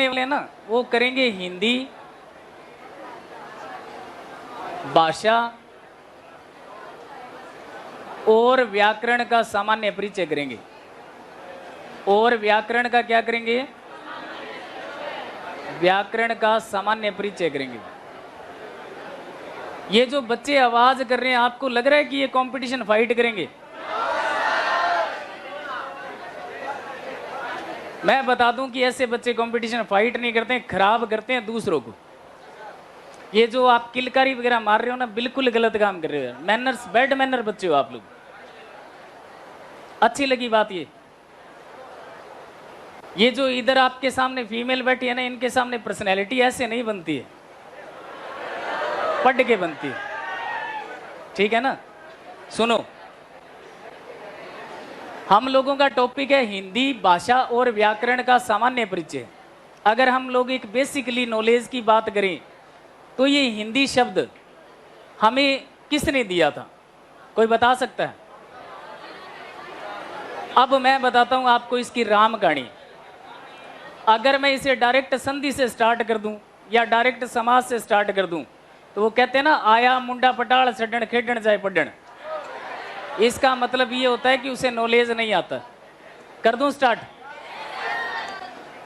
वाले ना वो करेंगे हिंदी भाषा और व्याकरण का सामान्य परिचय करेंगे। और व्याकरण का क्या करेंगे? व्याकरण का सामान्य परिचय करेंगे। ये जो बच्चे आवाज कर रहे हैं, आपको लग रहा है कि ये कंपटीशन फाइट करेंगे? मैं बता दूं कि ऐसे बच्चे कंपटीशन फाइट नहीं करते हैं, खराब करते हैं दूसरों को। ये जो आप किलकारी वगैरह मार रहे हो ना, बिल्कुल गलत काम कर रहे हो। मैनर्स, बैड मैनर बच्चे हो आप लोग। अच्छी लगी बात ये जो इधर आपके सामने फीमेल बैठी है ना, इनके सामने पर्सनैलिटी ऐसे नहीं बनती है, पढ़ के बनती है। ठीक है ना? सुनो, हम लोगों का टॉपिक है हिंदी भाषा और व्याकरण का सामान्य परिचय। अगर हम लोग एक बेसिकली नॉलेज की बात करें तो ये हिंदी शब्द हमें किसने दिया था? कोई बता सकता है? अब मैं बताता हूं आपको इसकी राम कहानी। अगर मैं इसे डायरेक्ट संधि से स्टार्ट कर दूं या डायरेक्ट समास से स्टार्ट कर दूं तो वो कहते हैं ना, आया मुंडा पटाल छड्डण खेडण जाए पढ़ण। इसका मतलब ये होता है कि उसे नॉलेज नहीं आता। कर दूं स्टार्ट?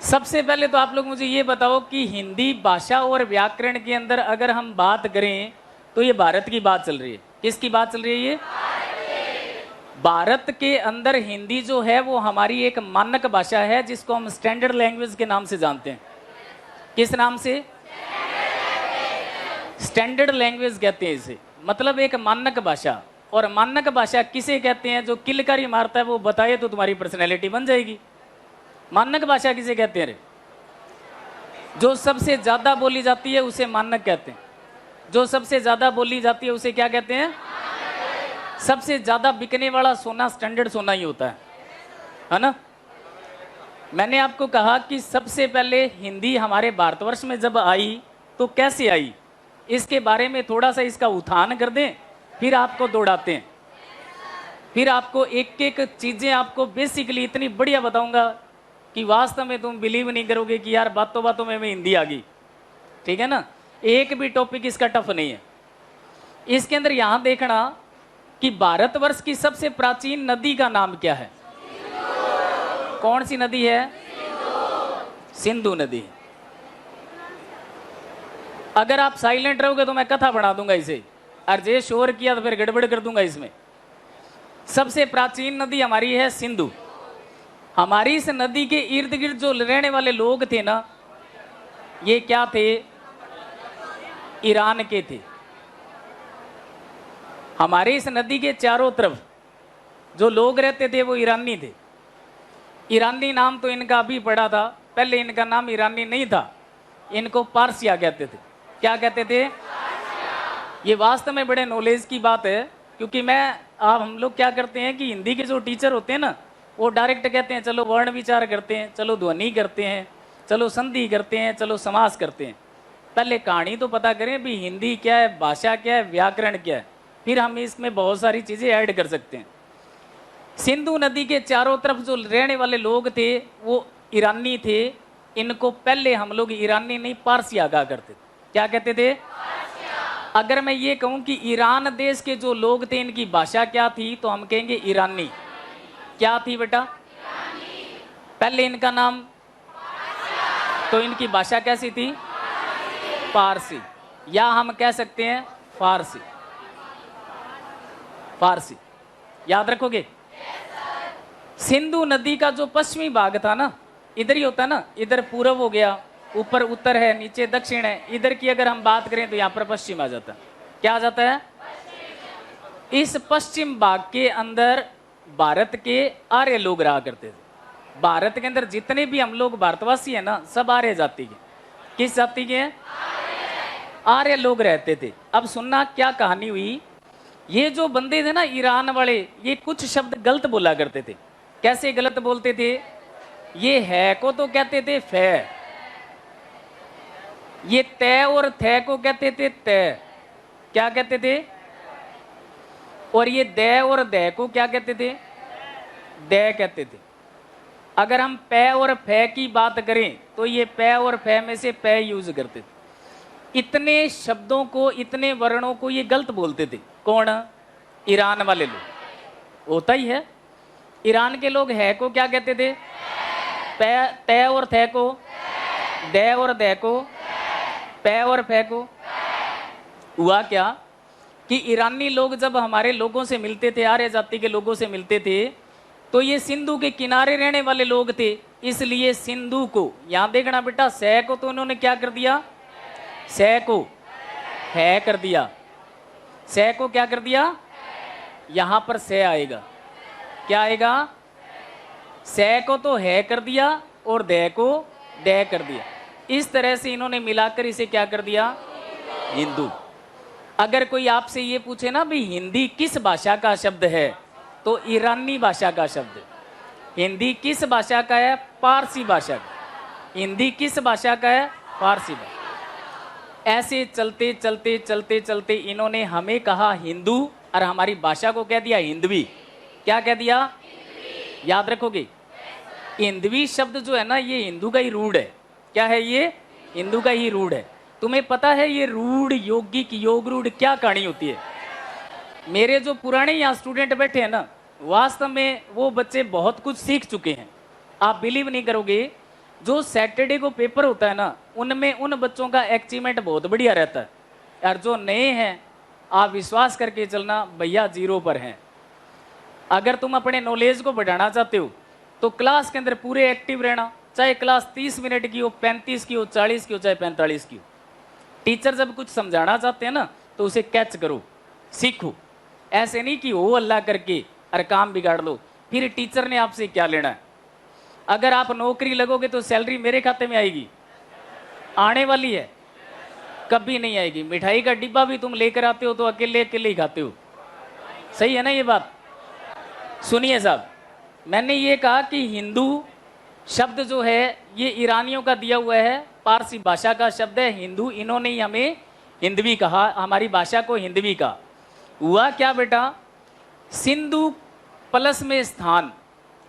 सबसे पहले तो आप लोग मुझे ये बताओ कि हिंदी भाषा और व्याकरण के अंदर अगर हम बात करें तो ये भारत की बात चल रही है। किसकी बात चल रही है? ये भारत के अंदर हिंदी जो है वो हमारी एक मानक भाषा है, जिसको हम स्टैंडर्ड लैंग्वेज के नाम से जानते हैं। किस नाम से? स्टैंडर्ड लैंग्वेज कहते हैं इसे, मतलब एक मानक भाषा। और मानक भाषा किसे कहते हैं? जो किलकारी मारता है वो बताए तो तुम्हारी पर्सनैलिटी बन जाएगी। मानक भाषा किसे कहते हैं रे? जो सबसे ज्यादा बोली जाती है उसे मानक कहते हैं। जो सबसे ज्यादा बोली जाती है उसे क्या कहते हैं? सबसे ज्यादा बिकने वाला सोना स्टैंडर्ड सोना ही होता है ना? मैंने आपको कहा कि सबसे पहले हिंदी हमारे भारतवर्ष में जब आई तो कैसे आई, इसके बारे में थोड़ा सा इसका उत्थान कर दें, फिर आपको दौड़ाते हैं। फिर आपको एक एक चीजें आपको बेसिकली इतनी बढ़िया बताऊंगा कि वास्तव में तुम बिलीव नहीं करोगे कि यार बातों बातों में हिंदी आ गई। ठीक है ना? एक भी टॉपिक इसका टफ नहीं है। इसके अंदर यहां देखना कि भारतवर्ष की सबसे प्राचीन नदी का नाम क्या है? कौन सी नदी है? सिंधु नदी। अगर आप साइलेंट रहोगे तो मैं कथा बना दूंगा इसे, और जे शोर किया तो फिर गड़बड़ कर दूंगा इसमें। सबसे प्राचीन नदी हमारी है सिंधु। हमारी इस नदी के इर्द गिर्द जो रहने वाले लोग थे ना, ये क्या थे? ईरान के थे। हमारे इस नदी के चारों तरफ जो लोग रहते थे वो ईरानी थे। ईरानी नाम तो इनका अभी पड़ा था, पहले इनका नाम ईरानी नहीं था, इनको पारसिया कहते थे। क्या कहते थे? ये वास्तव में बड़े नॉलेज की बात है, क्योंकि हम लोग क्या करते हैं कि हिंदी के जो टीचर होते हैं ना, वो डायरेक्ट कहते हैं चलो वर्ण विचार करते हैं, चलो ध्वनि करते हैं, चलो संधि करते हैं, चलो समास करते हैं। पहले कहानी तो पता करें भी हिंदी क्या है, भाषा क्या है, व्याकरण क्या है, फिर हम इसमें बहुत सारी चीजें ऐड कर सकते हैं। सिंधु नदी के चारों तरफ जो रहने वाले लोग थे वो ईरानी थे। इनको पहले हम लोग ईरानी नहीं पारसिया कहा करते थे। क्या कहते थे? अगर मैं ये कहूं कि ईरान देश के जो लोग थे इनकी भाषा क्या थी, तो हम कहेंगे ईरानी। क्या थी बेटा? पहले इनका नाम, तो इनकी भाषा कैसी थी? पारसी, या हम कह सकते हैं फारसी। फारसी याद रखोगे? सिंधु नदी का जो पश्चिमी भाग था ना, इधर ही होता ना, इधर पूर्व हो गया, ऊपर उत्तर है, नीचे दक्षिण है। इधर की अगर हम बात करें तो यहाँ पर पश्चिम आ जाता है। क्या आ जाता है? इस पश्चिम भाग के अंदर भारत के आर्य लोग रहा करते थे। भारत के अंदर जितने भी हम लोग भारतवासी हैं ना, सब आर्य जाति के। किस जाति के हैं? आर्य लोग रहते थे। अब सुनना क्या कहानी हुई। ये जो बंदे थे ना ईरान वाले, ये कुछ शब्द गलत बोला करते थे। कैसे गलत बोलते थे? ये है को तो कहते थे फे, ये तय और थे को कहते थे तय। क्या कहते थे? और ये दे और दे को क्या कहते थे? दे कहते थे। अगर हम पै और फै की बात करें तो ये पै और फै में से पै यूज करते थे। इतने शब्दों को, इतने वर्णों को ये गलत बोलते थे। कौन? ईरान वाले लोग। होता ही है। ईरान के लोग है को क्या कहते थे? पै, तै और थे को, दे और दे को, पै और फै को। हुआ क्या कि ईरानी लोग जब हमारे लोगों से मिलते थे, आर्य जाति के लोगों से मिलते थे, तो ये सिंधु के किनारे रहने वाले लोग थे, इसलिए सिंधु को, यहां देखना बेटा, सै को तो उन्होंने क्या कर दिया? सै को है कर दिया। सै को क्या कर दिया? यहां पर सै आएगा। क्या आएगा? सै को तो है कर दिया और दे को दे कर दिया। इस तरह से इन्होंने मिलाकर इसे क्या कर दिया? हिंदू। अगर कोई आपसे ये पूछे ना भी हिंदी किस भाषा का शब्द है, तो ईरानी भाषा का शब्द है। हिंदी किस भाषा का है? पारसी भाषा का। हिंदी किस भाषा का है? पारसी भाषा। ऐसे चलते चलते चलते चलते इन्होंने हमें कहा हिंदू और हमारी भाषा को कह दिया हिंदवी। क्या कह दिया? याद रखोगे, हिंदवी शब्द जो है ना, ये हिंदू का ही रूढ़ है। क्या है ये? हिंदू का ही रूढ़ है। तुम्हें पता है ये रूढ़, यौगिक, योग रूढ़ क्या कहानी होती है? मेरे जो पुराने यहाँ स्टूडेंट बैठे हैं ना, वास्तव में वो बच्चे बहुत कुछ सीख चुके हैं। आप बिलीव नहीं करोगे, जो सैटरडे को पेपर होता है ना, उनमें उन बच्चों का अचीवमेंट बहुत बढ़िया रहता है। और जो नए हैं, आप विश्वास करके चलना, भैया जीरो पर हैं। अगर तुम अपने नॉलेज को बढ़ाना चाहते हो तो क्लास के अंदर पूरे एक्टिव रहना, चाहे क्लास 30 मिनट की हो, 35 की हो, 40 की हो, चाहे 45 की हो। टीचर जब कुछ समझाना चाहते हैं ना, तो उसे कैच करो, सीखो। ऐसे नहीं कि हो अल्लाह करके और काम बिगाड़ लो, फिर टीचर ने आपसे क्या लेना है? अगर आप नौकरी लगोगे तो सैलरी मेरे खाते में आएगी? आने वाली है? कभी नहीं आएगी। मिठाई का डिब्बा भी तुम लेकर आते हो तो अकेले अकेले ही खाते हो। सही है ना ये बात? सुनिए साहब, मैंने ये कहा कि हिंदू शब्द जो है ये ईरानियों का दिया हुआ है, पारसी भाषा का शब्द है हिंदू। इन्होंने ही हमें हिंदवी कहा, हमारी भाषा को हिंदवी कहा। हुआ क्या बेटा? सिंधु प्लस में स्थान,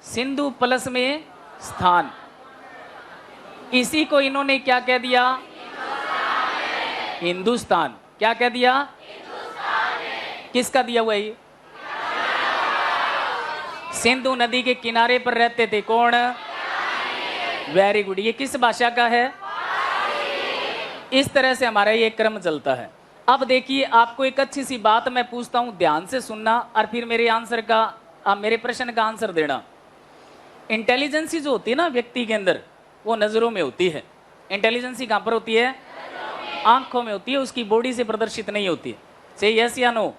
सिंधु प्लस में स्थान, इसी को इन्होंने क्या कह दिया? हिंदुस्तान। क्या कह दिया? किसका दिया हुआ है ये? सिंधु नदी के किनारे पर रहते थे। कौन? Very good. ये किस भाषा का है? इस तरह से हमारा ये क्रम चलता है। अब देखिए, आपको एक अच्छी सी बात मैं पूछता हूं, ध्यान से सुनना और फिर मेरे आंसर का, मेरे प्रश्न का आंसर देना। इंटेलिजेंसी जो होती है ना व्यक्ति के अंदर, वो नजरों में होती है। इंटेलिजेंसी कहां पर होती है? आंखों में होती है, उसकी बॉडी से प्रदर्शित नहीं होती है। सही यस या नो?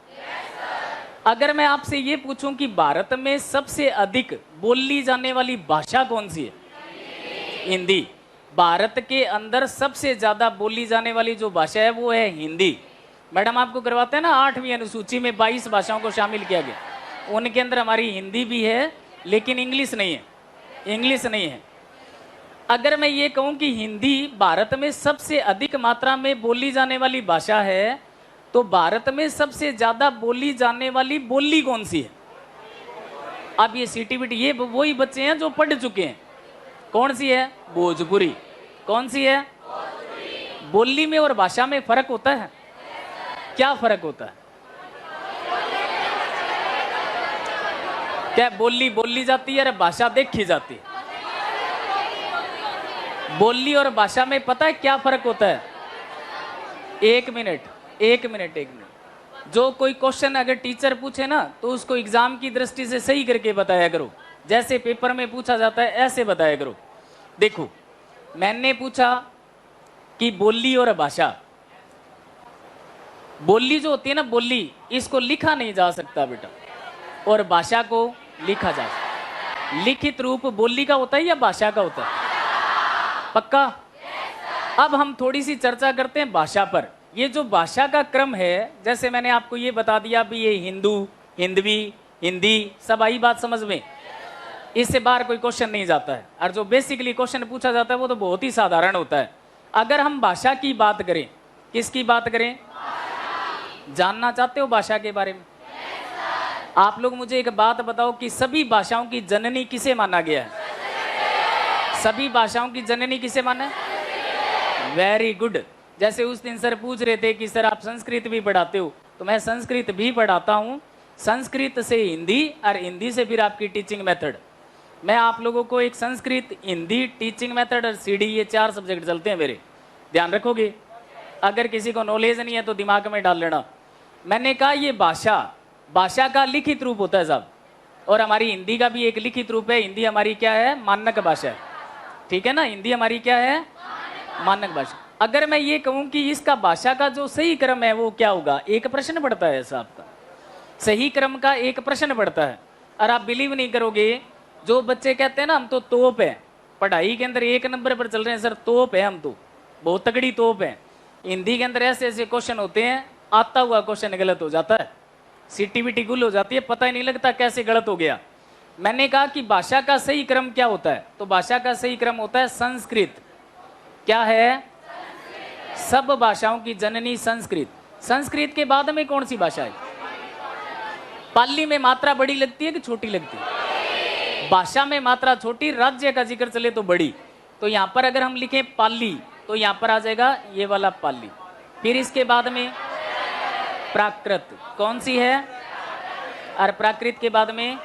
अगर मैं आपसे ये पूछूं कि भारत में सबसे अधिक बोली जाने वाली भाषा कौन सी है? हिंदी। भारत के अंदर सबसे ज्यादा बोली जाने वाली जो भाषा है वो है हिंदी। मैडम आपको करवाते हैं ना, 8वीं अनुसूची में 22 भाषाओं को शामिल किया गया, उनके अंदर हमारी हिंदी भी है, लेकिन इंग्लिश नहीं है। इंग्लिश नहीं है। अगर मैं ये कहूं कि हिंदी भारत में सबसे अधिक मात्रा में बोली जाने वाली भाषा है, तो भारत में सबसे ज्यादा बोली जाने वाली बोली कौन सी है? अब ये सीटीबीटी, ये वही बच्चे हैं जो पढ़ चुके हैं। कौन सी है? भोजपुरी। कौन सी है? बोली में और भाषा में फर्क होता है? क्या फर्क होता है? क्या बोली बोली जाती है और भाषा देखी जाती है? बोली और भाषा में पता है क्या फर्क होता है? एक मिनट। जो कोई क्वेश्चन अगर टीचर पूछे ना, तो उसको एग्जाम की दृष्टि से सही करके बताया करो। जैसे पेपर में पूछा जाता है ऐसे बताया करो। देखो, मैंने पूछा कि बोली और भाषा, बोली जो होती है ना, बोली, इसको लिखा नहीं जा सकता बेटा, और भाषा को लिखा जा सकता। लिखित रूप बोली का होता है या भाषा का होता है? पक्का? अब हम थोड़ी सी चर्चा करते हैं भाषा पर। ये जो भाषा का क्रम है, जैसे मैंने आपको ये बता दिया भी, ये हिंदू, हिंदवी, हिंदी, सब आई बात समझ में? इससे बाहर कोई क्वेश्चन नहीं जाता है। और जो बेसिकली क्वेश्चन पूछा जाता है वो तो बहुत ही साधारण होता है। अगर हम भाषा की बात करें, किसकी बात करें? जानना चाहते हो भाषा के बारे में? आप लोग मुझे एक बात बताओ कि सभी भाषाओं की जननी किसे माना गया है? सभी भाषाओं की जननी किसे माना है? Very good. जैसे उस दिन सर पूछ रहे थे कि सर आप संस्कृत भी पढ़ाते हो, तो मैं संस्कृत भी पढ़ाता हूँ। संस्कृत से हिंदी और हिंदी से फिर आपकी टीचिंग मेथड। मैं आप लोगों को एक संस्कृत, हिंदी, टीचिंग मेथड और सीडी, ये 4 सब्जेक्ट चलते हैं मेरे, ध्यान रखोगे। अगर किसी को नॉलेज नहीं है तो दिमाग में डाल लेना। मैंने कहा ये भाषा का लिखित रूप होता है साहब, और हमारी हिंदी का भी एक लिखित रूप है। हिंदी हमारी क्या है? मानक भाषा है, ठीक है ना। हिंदी हमारी क्या है? मानक भाषा। अगर मैं ये कहूं कि इसका भाषा का जो सही क्रम है वो क्या होगा, एक प्रश्न पड़ता है साहब का, सही क्रम का एक प्रश्न पड़ता है। और आप बिलीव नहीं करोगे, जो बच्चे कहते हैं ना हम तो तोप है, पढ़ाई के अंदर 1 नंबर पर चल रहे हैं सर, तोप है हम तो, बहुत तगड़ी तोप है। हिंदी के अंदर ऐसे ऐसे क्वेश्चन होते हैं, आता हुआ क्वेश्चन गलत हो जाता है, सीटीबीटी गुल हो जाती है, पता ही नहीं लगता कैसे गलत हो गया। मैंने कहा कि भाषा का सही क्रम क्या होता है, तो भाषा का सही क्रम होता है संस्कृत। क्या है? सब भाषाओं की जननी संस्कृत। संस्कृत के बाद में कौन सी भाषा है? पाली में मात्रा बड़ी लगती है कि छोटी लगती है? भाषा में मात्रा छोटी, राज्य का जिक्र चले तो बड़ी। तो यहां पर अगर हम लिखें पाली, तो यहां पर आ जाएगा ये वाला पाली। फिर इसके बाद में प्राकृत, कौन सी है? और प्राकृत के बाद में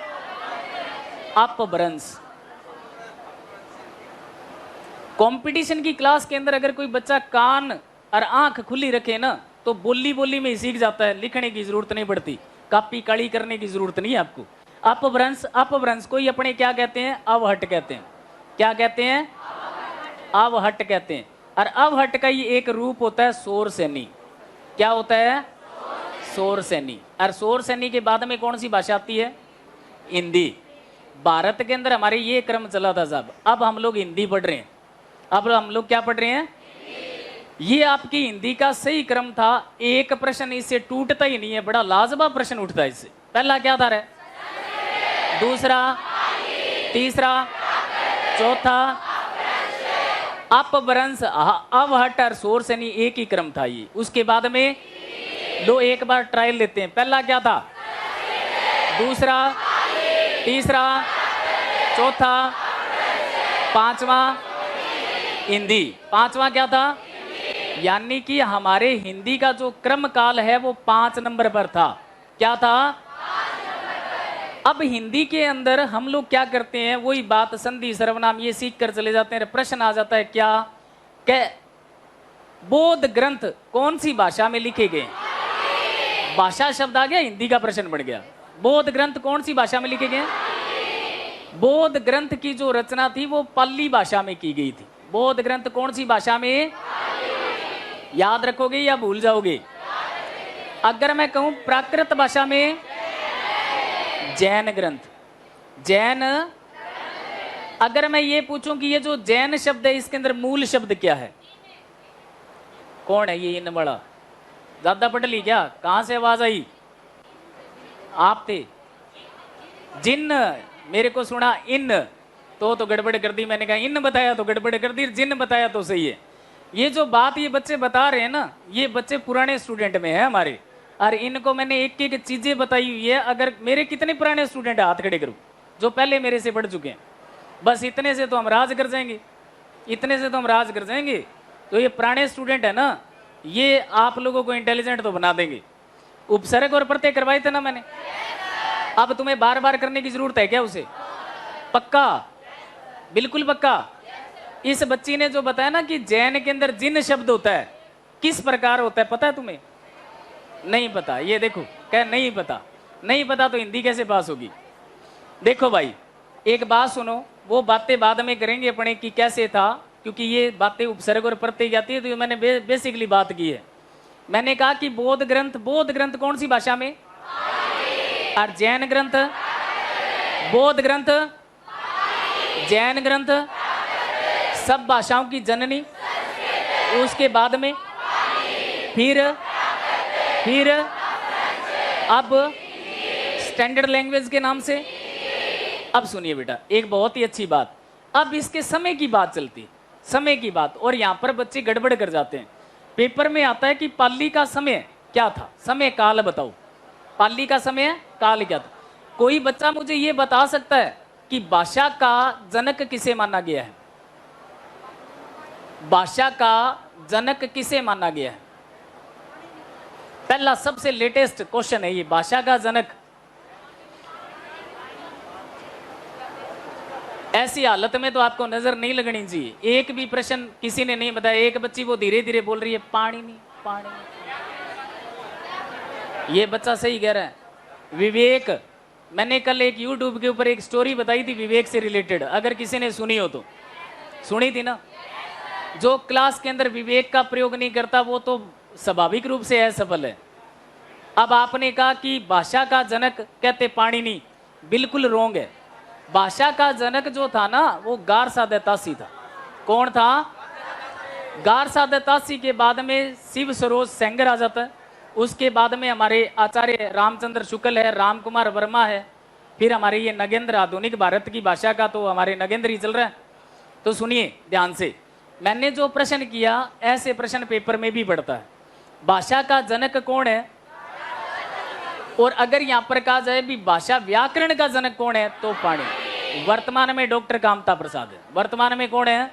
अपभ्रंश। कंपटीशन की क्लास के अंदर अगर कोई बच्चा कान और आंख खुली रखे ना, तो बोली बोली में ही सीख जाता है, लिखने की जरूरत नहीं पड़ती, कॉपी काली करने की जरूरत नहीं है आपको। अपभ्रंश को ही अपने क्या कहते हैं? अवहट कहते हैं। क्या कहते हैं? अवहट कहते हैं। और अवहट का ही एक रूप होता है शोर सैनी। क्या होता है? शोर सैनी। और शोर सैनी के बाद में कौन सी भाषा आती है? हिंदी। भारत के अंदर हमारे ये क्रम चला था साहब। अब हम लोग हिंदी पढ़ रहे हैं। अब हम लोग क्या पढ़ रहे हैं? ये आपकी हिंदी का सही क्रम था। एक प्रश्न इससे टूटता ही नहीं है, बड़ा लाजवाब प्रश्न उठता है इससे। पहला क्या था रे? दूसरा, तीसरा, चौथा अपभ्रंश, अवहट और शोर सैनी, एक ही क्रम था ये। उसके बाद में लो एक बार ट्रायल लेते हैं। पहला क्या था? दूसरा, तीसरा, चौथा, पांचवा हिंदी, पांचवा क्या था? यानी कि हमारे हिंदी का जो क्रम काल है वो 5 नंबर पर था। क्या था? अब हिंदी के अंदर हम लोग क्या करते हैं, वही बात संधि सर्वनाम ये सीख कर चले जाते हैं। प्रश्न आ जाता है क्या? बोध ग्रंथ कौन सी भाषा में लिखे गए? भाषा शब्द आ गया, हिंदी का प्रश्न बन गया। बोध ग्रंथ कौन सी भाषा में लिखे गए? बोध ग्रंथ की जो रचना थी वो पाली भाषा में की गई थी। बोध ग्रंथ कौन सी भाषा में? याद रखोगे या भूल जाओगे? अगर मैं कहूं प्राकृत भाषा में, जैन ग्रंथ। जैन। अगर मैं ये पूछूं कि ये जो जैन शब्द है इसके अंदर मूल शब्द क्या है? कौन है ये इन बड़ा? ज्यादा पढ़ ली क्या? कहां से आवाज आई? आप थे। जिन मेरे को सुना इन, तो गड़बड़ कर दी। मैंने कहा इन बताया तो गड़बड़ कर दी, जिन बताया तो सही है। ये जो बात ये बच्चे बता रहे हैं ना, ये बच्चे पुराने स्टूडेंट में है हमारे, और इनको मैंने एक एक चीजें बताई हुई है। अगर मेरे कितने पुराने स्टूडेंट है, हाथ खड़े करो जो पहले मेरे से पढ़ चुके हैं। बस इतने से तो हम राज कर जाएंगे, इतने से तो हम राज कर जाएंगे। तो ये पुराने स्टूडेंट है ना, ये आप लोगों को इंटेलिजेंट तो बना देंगे। उपसर्ग और प्रत्यय करवाए थे ना मैंने, अब तुम्हें बार बार करने की जरूरत है क्या उसे? पक्का? बिल्कुल पक्का। इस बच्ची ने जो बताया ना कि जैन के अंदर जिन शब्द होता है, किस प्रकार होता है पता है तुम्हें? नहीं पता। ये देखो, क्या नहीं पता? नहीं पता तो हिंदी कैसे पास होगी? देखो भाई, एक बात सुनो, वो बातें बाद में करेंगे अपने कि कैसे था, क्योंकि ये बातें उपसर्ग और प्रत्यय जाती है। तो मैंने बेसिकली बात की है। मैंने कहा कि बोध ग्रंथ कौन सी भाषा में? और जैन ग्रंथ, बोध ग्रंथ, जैन ग्रंथ, सब भाषाओं की जननी। उसके बाद में फिर अब स्टैंडर्ड लैंग्वेज के नाम से। अब सुनिए बेटा, एक बहुत ही अच्छी बात। अब इसके समय की बात चलती, समय की बात, और यहां पर बच्चे गड़बड़ कर जाते हैं। पेपर में आता है कि पाली का समय क्या था? समय काल बताओ, पाली का समय काल क्या था? कोई बच्चा मुझे ये बता सकता है कि भाषा का जनक किसे माना गया है? भाषा का जनक किसे माना गया है? पहला सबसे लेटेस्ट क्वेश्चन है ये, भाषा का जनक। ऐसी हालत में तो आपको नजर नहीं लगनी चाहिए, एक भी प्रश्न किसी ने नहीं बताया। एक बच्ची वो धीरे धीरे बोल रही है पानी नहीं, पानी नहीं। ये बच्चा सही कह रहा है। विवेक, मैंने कल एक YouTube के ऊपर एक स्टोरी बताई थी विवेक से रिलेटेड, अगर किसी ने सुनी हो तो। सुनी थी ना? जो क्लास के अंदर विवेक का प्रयोग नहीं करता वो तो स्वाभाविक रूप से असफल है। अब आपने कहा कि भाषा का जनक कहते पाणिनि, बिल्कुल रोंग है। भाषा का जनक जो था ना वो गारसादातासी था। कौन था? गारसादातासी के बाद में शिव सरोज सेंगर आ जाता है। उसके बाद में हमारे आचार्य रामचंद्र शुक्ल है, राम कुमार वर्मा है, फिर हमारे ये नगेंद्र, आधुनिक भारत की भाषा का तो हमारे नगेंद्र ही चल रहा है। तो सुनिए ध्यान से, मैंने जो प्रश्न किया ऐसे प्रश्न पेपर में भी पड़ता है। भाषा का जनक कौन है? और अगर यहां पर कहा जाए भी भाषा व्याकरण का जनक कौन है तो पाणिनि। वर्तमान में डॉक्टर कामता प्रसाद है। वर्तमान में कौन है?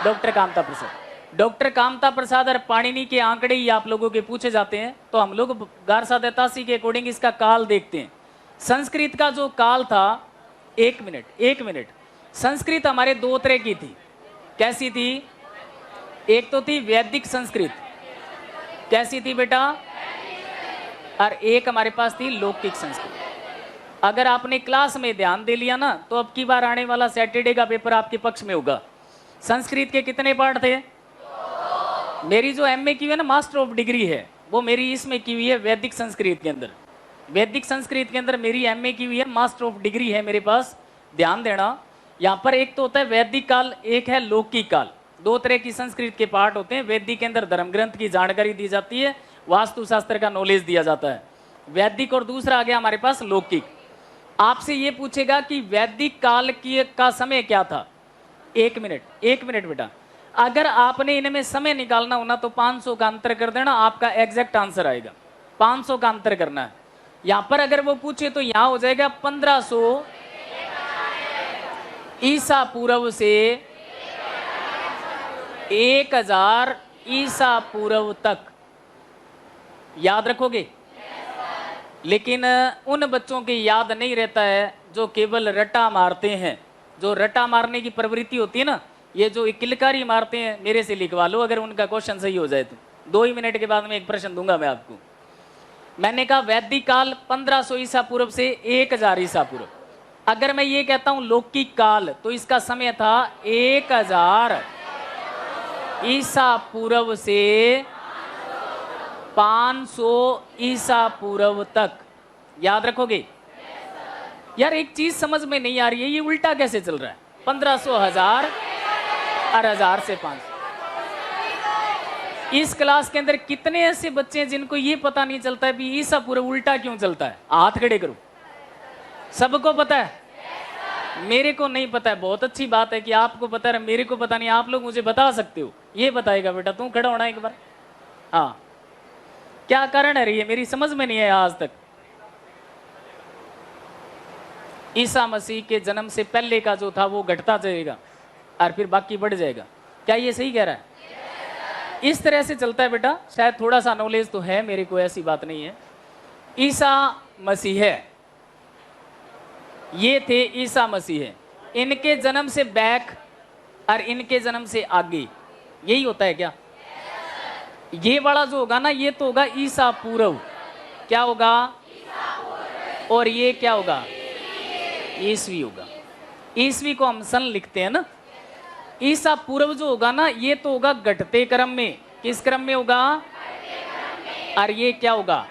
डॉक्टर कामता प्रसाद। डॉक्टर कामता प्रसाद और पाणिनि के आंकड़े ही आप लोगों के पूछे जाते हैं तो हम लोग गारसादातासी के अकॉर्डिंग इसका काल देखते हैं। संस्कृत का जो काल था, एक मिनट, संस्कृत हमारे दो तरह की थी। कैसी थी? एक तो थी वैदिक संस्कृत। कैसी थी बेटा? और एक हमारे पास थी लौकिक संस्कृत। अगर आपने क्लास में ध्यान दे लिया ना तो अब की बार आने वाला सैटरडे का पेपर आपके पक्ष में होगा। संस्कृत के कितने पार्ट थे? मेरी जो एमए की है ना, मास्टर ऑफ डिग्री है, वो मेरी इसमें की हुई है वैदिक संस्कृत के अंदर। वैदिक संस्कृत के अंदर मेरी एमए की हुई है, मास्टर ऑफ डिग्री है मेरे पास। ध्यान देना, यहाँ पर एक तो होता है वैदिक काल, एक है लौकिक काल। दो तरह की संस्कृत के पार्ट होते हैं। वैदिक के अंदर धर्म ग्रंथ की जानकारी दी जाती है, वास्तुशास्त्र का नॉलेज दिया जाता है, वैदिक। और दूसरा आ गया हमारे पास लौकिक। आपसे ये पूछेगा कि वैदिक काल की का समय क्या था? एक मिनट बेटा, अगर आपने इनमें समय निकालना हो ना तो 500 का अंतर कर देना, आपका एग्जैक्ट आंसर आएगा। 500 का अंतर करना है। यहां पर अगर वो पूछे तो यहां हो जाएगा 1500 ईसा पूर्व से 1000 ईसा पूर्व तक। याद रखोगे? लेकिन उन बच्चों की याद नहीं रहता है जो केवल रटा मारते हैं। जो रटा मारने की प्रवृत्ति होती है ना, ये जो किलकारी मारते हैं, मेरे से लिखवा लो अगर उनका क्वेश्चन सही हो जाए तो। 2 ही मिनट के बाद में एक प्रश्न दूंगा मैं आपको। मैंने कहा वैदिक काल 1500 ईसा पूर्व से 1000 ईसा पूर्व। अगर मैं ये कहता हूं लौकिक काल तो इसका समय था 1000 ईसा पूर्व से 500 ईसा पूर्व तक। याद रखोगे? यार एक चीज समझ में नहीं आ रही है, ये उल्टा कैसे चल रहा है? 1500, 1000 और 1000 से 500। इस क्लास के अंदर कितने ऐसे बच्चे हैं जिनको ये पता नहीं चलता है भी ईसा पूर्व उल्टा क्यों चलता है? हाथ खड़े करो। सबको पता है? मेरे को नहीं पता है। बहुत अच्छी बात है कि आपको पता है, मेरे को पता नहीं। आप लोग मुझे बता सकते हो। ये बताएगा बेटा, तू खड़ा होना एक बार। हाँ, क्या कारण है? ये मेरी समझ में नहीं है आज तक। ईसा मसीह के जन्म से पहले का जो था वो घटता जाएगा और फिर बाकी बढ़ जाएगा। क्या ये सही कह रहा है? इस तरह से चलता है बेटा। शायद थोड़ा सा नॉलेज तो है मेरे को, ऐसी बात नहीं है। ईसा मसीह है, ये थे ईसा मसीह है। इनके जन्म से बैक और इनके जन्म से आगे, यही होता है क्या? ये वाला जो होगा ना, ये तो होगा ईसा पूर्व। क्या होगा? और ये क्या होगा? ईसवी होगा। ईसवी को हम सन लिखते हैं ना। ईसा पूर्व जो होगा ना, ये तो होगा घटते क्रम में। किस क्रम में होगा? और ये क्या होगा?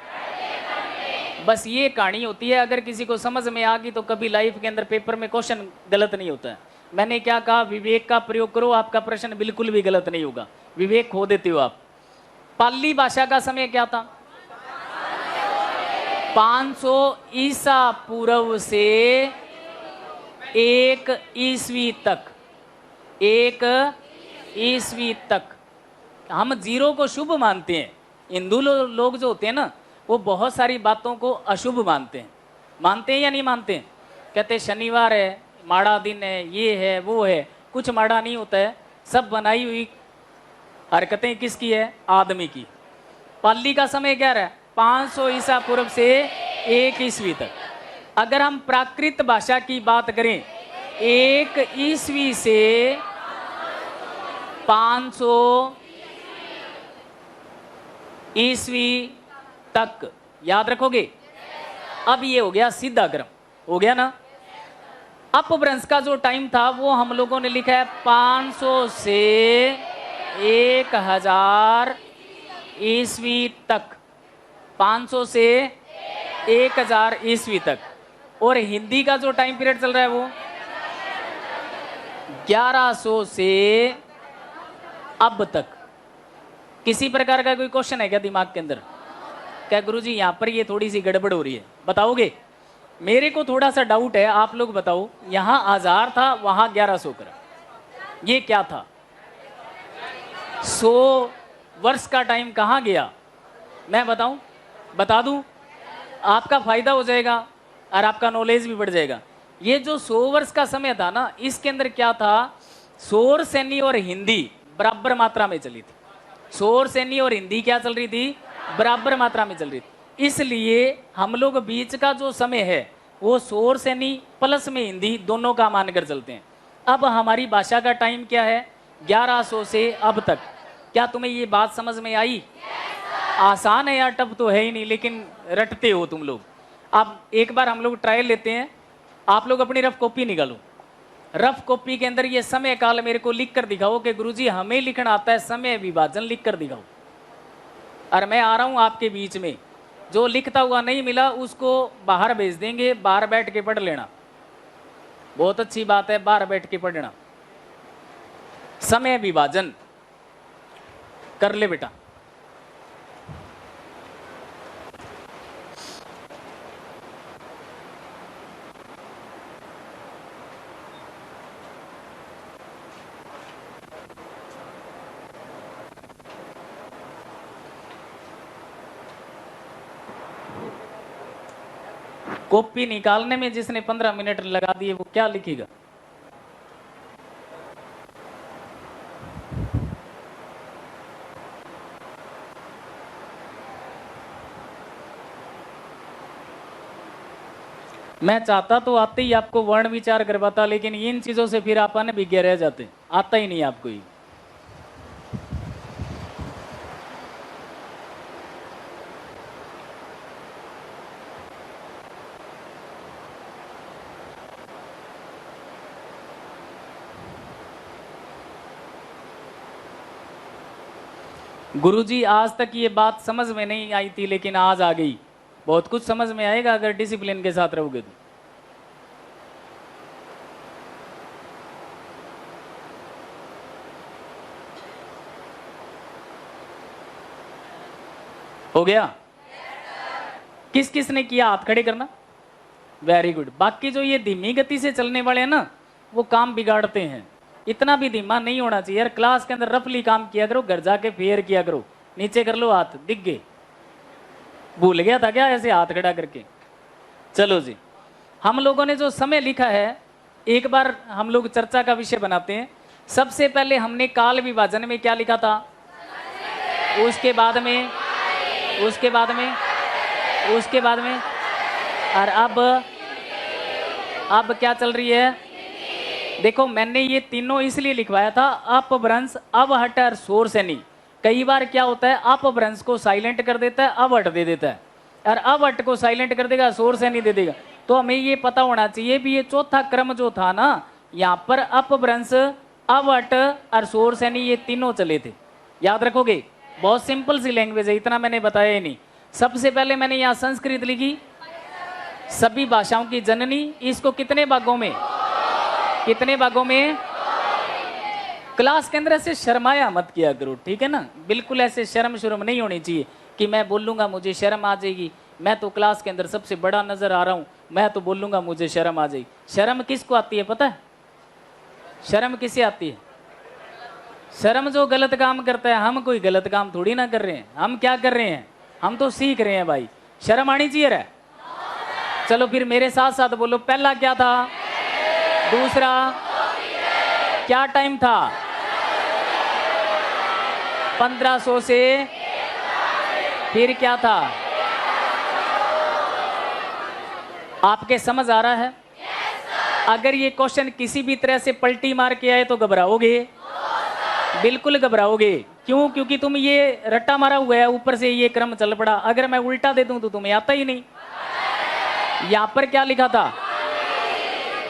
बस ये कहानी होती है। अगर किसी को समझ में आ गई तो कभी लाइफ के अंदर पेपर में क्वेश्चन गलत नहीं होता है। मैंने क्या कहा? विवेक का प्रयोग करो, आपका प्रश्न बिल्कुल भी गलत नहीं होगा। विवेक खो देते हो आप। पाली भाषा का समय क्या था? 500 ईसा पूर्व से 1 ईस्वी तक। 1 ईस्वी तक। हम जीरो को शुभ मानते हैं। हिंदू लोग जो होते हैं ना, वो बहुत सारी बातों को अशुभ मानते हैं। मानते हैं या नहीं मानते हैं? कहते शनिवार है, माड़ा दिन है, ये है, वो है। कुछ माड़ा नहीं होता है, सब बनाई हुई हरकतें किसकी है? आदमी की। पाली का समय क्या रहा है? 500 ईसा पूर्व से 1 ईस्वी तक। अगर हम प्राकृत भाषा की बात करें, 1 ईस्वी से 500 ईस्वी तक, याद रखोगे? अब ये हो गया सीधा क्रम, हो गया ना? अपभ्रंश का जो टाइम था वो हम लोगों ने लिखा है 500 से 1000 ईस्वी तक, 500 से 1000 ईस्वी तक। और हिंदी का जो टाइम पीरियड चल रहा है वो 1100 से अब तक। किसी प्रकार का कोई क्वेश्चन है क्या दिमाग के अंदर? क्या गुरुजी यहां पर ये थोड़ी सी गड़बड़ हो रही है, बताओगे? मेरे को थोड़ा सा डाउट है, आप लोग बताओ। यहां 1000 था, वहां 1100 करा, ये क्या था? 100 वर्ष का टाइम कहां गया? मैं बताऊं, बता दूं, आपका फायदा हो जाएगा और आपका नॉलेज भी बढ़ जाएगा। ये जो 100 वर्ष का समय था ना, इसके अंदर क्या था? सौर सेनी और हिंदी बराबर मात्रा में चली थी। सौर सेनी और हिंदी क्या चल रही थी? बराबर मात्रा में चल रही थी। इसलिए हम लोग बीच का जो समय है वो सौर सेनी प्लस में हिंदी दोनों का मानकर चलते हैं। अब हमारी भाषा का टाइम क्या है? 1100 से अब तक। क्या तुम्हें ये बात समझ में आई? आसान है यार, टफ तो है ही नहीं, लेकिन रटते हो तुम लोग। अब एक बार हम लोग ट्रायल लेते हैं। आप लोग अपनी रफ कॉपी निकालो। रफ कॉपी के अंदर ये समय काल मेरे को लिख कर दिखाओ कि गुरुजी हमें लिखना आता है, समय विभाजन लिख कर दिखाओ। और मैं आ रहा हूं आपके बीच में, जो लिखता हुआ नहीं मिला उसको बाहर भेज देंगे, बाहर बैठ के पढ़ लेना। बहुत अच्छी बात है, बाहर बैठ के पढ़ना। समय विभाजन कर ले बेटा। कॉपी निकालने में जिसने 15 मिनट लगा दिए वो क्या लिखेगा? मैं चाहता तो आते ही आपको वर्ण विचार करवाता, लेकिन इन चीजों से फिर आप अनभिज्ञ रह जाते, आता ही नहीं आपको ही। गुरुजी आज तक ये बात समझ में नहीं आई थी, लेकिन आज आ गई। बहुत कुछ समझ में आएगा अगर डिसिप्लिन के साथ रहोगे तो। हो गया? किस किस ने किया? हाथ खड़े करना। Very good. बाकी जो ये धीमी गति से चलने वाले हैं ना, वो काम बिगाड़ते हैं। इतना भी धीमा नहीं होना चाहिए यार। क्लास के अंदर रफली काम किया करो, घर जाके फेयर किया करो। नीचे कर लो हाथ, दिख गए? भूल गया था क्या ऐसे हाथ खड़ा करके? चलो जी, हम लोगों ने जो समय लिखा है एक बार हम लोग चर्चा का विषय बनाते हैं। सबसे पहले हमने काल विभाजन में क्या लिखा था? उसके बाद में और अब क्या चल रही है? देखो मैंने ये तीनों इसलिए लिखवाया था, अपभ्रंश, अवहट और शोर सेनी। कई बार क्या होता है, अपभ्रंश को साइलेंट कर देता है, अवहट दे देता है, और अवहट को साइलेंट कर देगा, शोर सेनी दे देगा। तो हमें ये पता होना चाहिए भी ये चौथा क्रम जो था ना, यहाँ पर अपभ्रंश, अवहट और शोर सेनी ये तीनों चले थे। याद रखोगे? बहुत सिंपल सी लैंग्वेज है, इतना मैंने बताया ही नहीं। सबसे पहले मैंने यहाँ संस्कृत लिखी, सभी भाषाओं की जननी। इसको कितने भागों में? क्लास के अंदर ऐसे शर्माया मत किया करो, ठीक है ना? बिल्कुल ऐसे शर्म नहीं होनी चाहिए कि मैं बोलूंगा मुझे शर्म आ जाएगी, मैं तो क्लास के अंदर सबसे बड़ा नजर आ रहा हूं, मैं तो बोलूंगा मुझे शर्म आ जाएगी। शर्म किसको आती है पता है? शर्म किसे आती है? शर्म जो गलत काम करता है। हम कोई गलत काम थोड़ी ना कर रहे हैं, हम क्या कर रहे हैं? हम तो सीख रहे हैं भाई। शर्म आनी चाहिए रे। चलो फिर मेरे साथ साथ बोलो, पहला क्या था? दूसरा क्या टाइम था? 1500 से फिर क्या था? आपके समझ आ रहा है? अगर ये क्वेश्चन किसी भी तरह से पलटी मार के आए तो घबराओगे? बिल्कुल घबराओगे। क्यों? क्योंकि तुम ये रट्टा मारा हुआ है, ऊपर से ये क्रम चल पड़ा। अगर मैं उल्टा दे दूं तो तुम्हें आता ही नहीं। यहां पर क्या लिखा था?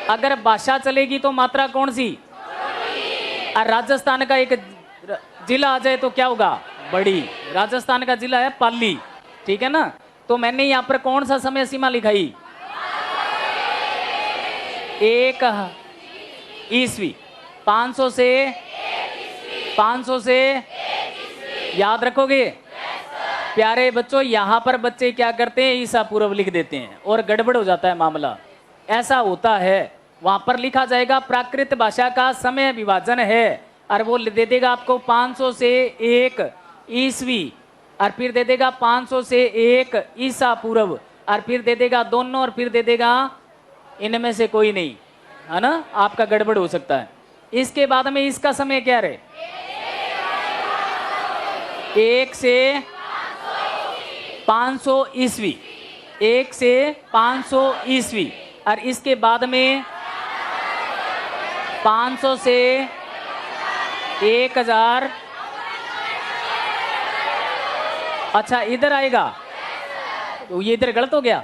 अगर भाषा चलेगी तो मात्रा कौन सी? और राजस्थान का एक जिला आ जाए तो क्या होगा? बड़ी। राजस्थान का जिला है पाली, ठीक है ना? तो मैंने यहां पर कौन सा समय सीमा लिखाई? 1 ईस्वी। 500 से याद रखोगे? प्यारे बच्चों, यहां पर बच्चे क्या करते हैं? ईसा पूर्व लिख देते हैं और गड़बड़ हो जाता है मामला। ऐसा होता है। वहां पर लिखा जाएगा प्राकृत भाषा का समय विभाजन है, और वो दे देगा आपको 500 से 1 ईस्वी, और फिर दे देगा 500 से 1 ईसा पूर्व, और फिर दे देगा दोनों, और फिर दे देगा इनमें से कोई नहीं, है ना? आपका गड़बड़ हो सकता है। इसके बाद में इसका समय क्या रहे? 1 से 500 ईस्वी। 1 से 500 ईस्वी, और इसके बाद में 500 से 1000। अच्छा, इधर आएगा तो ये इधर गलत हो गया।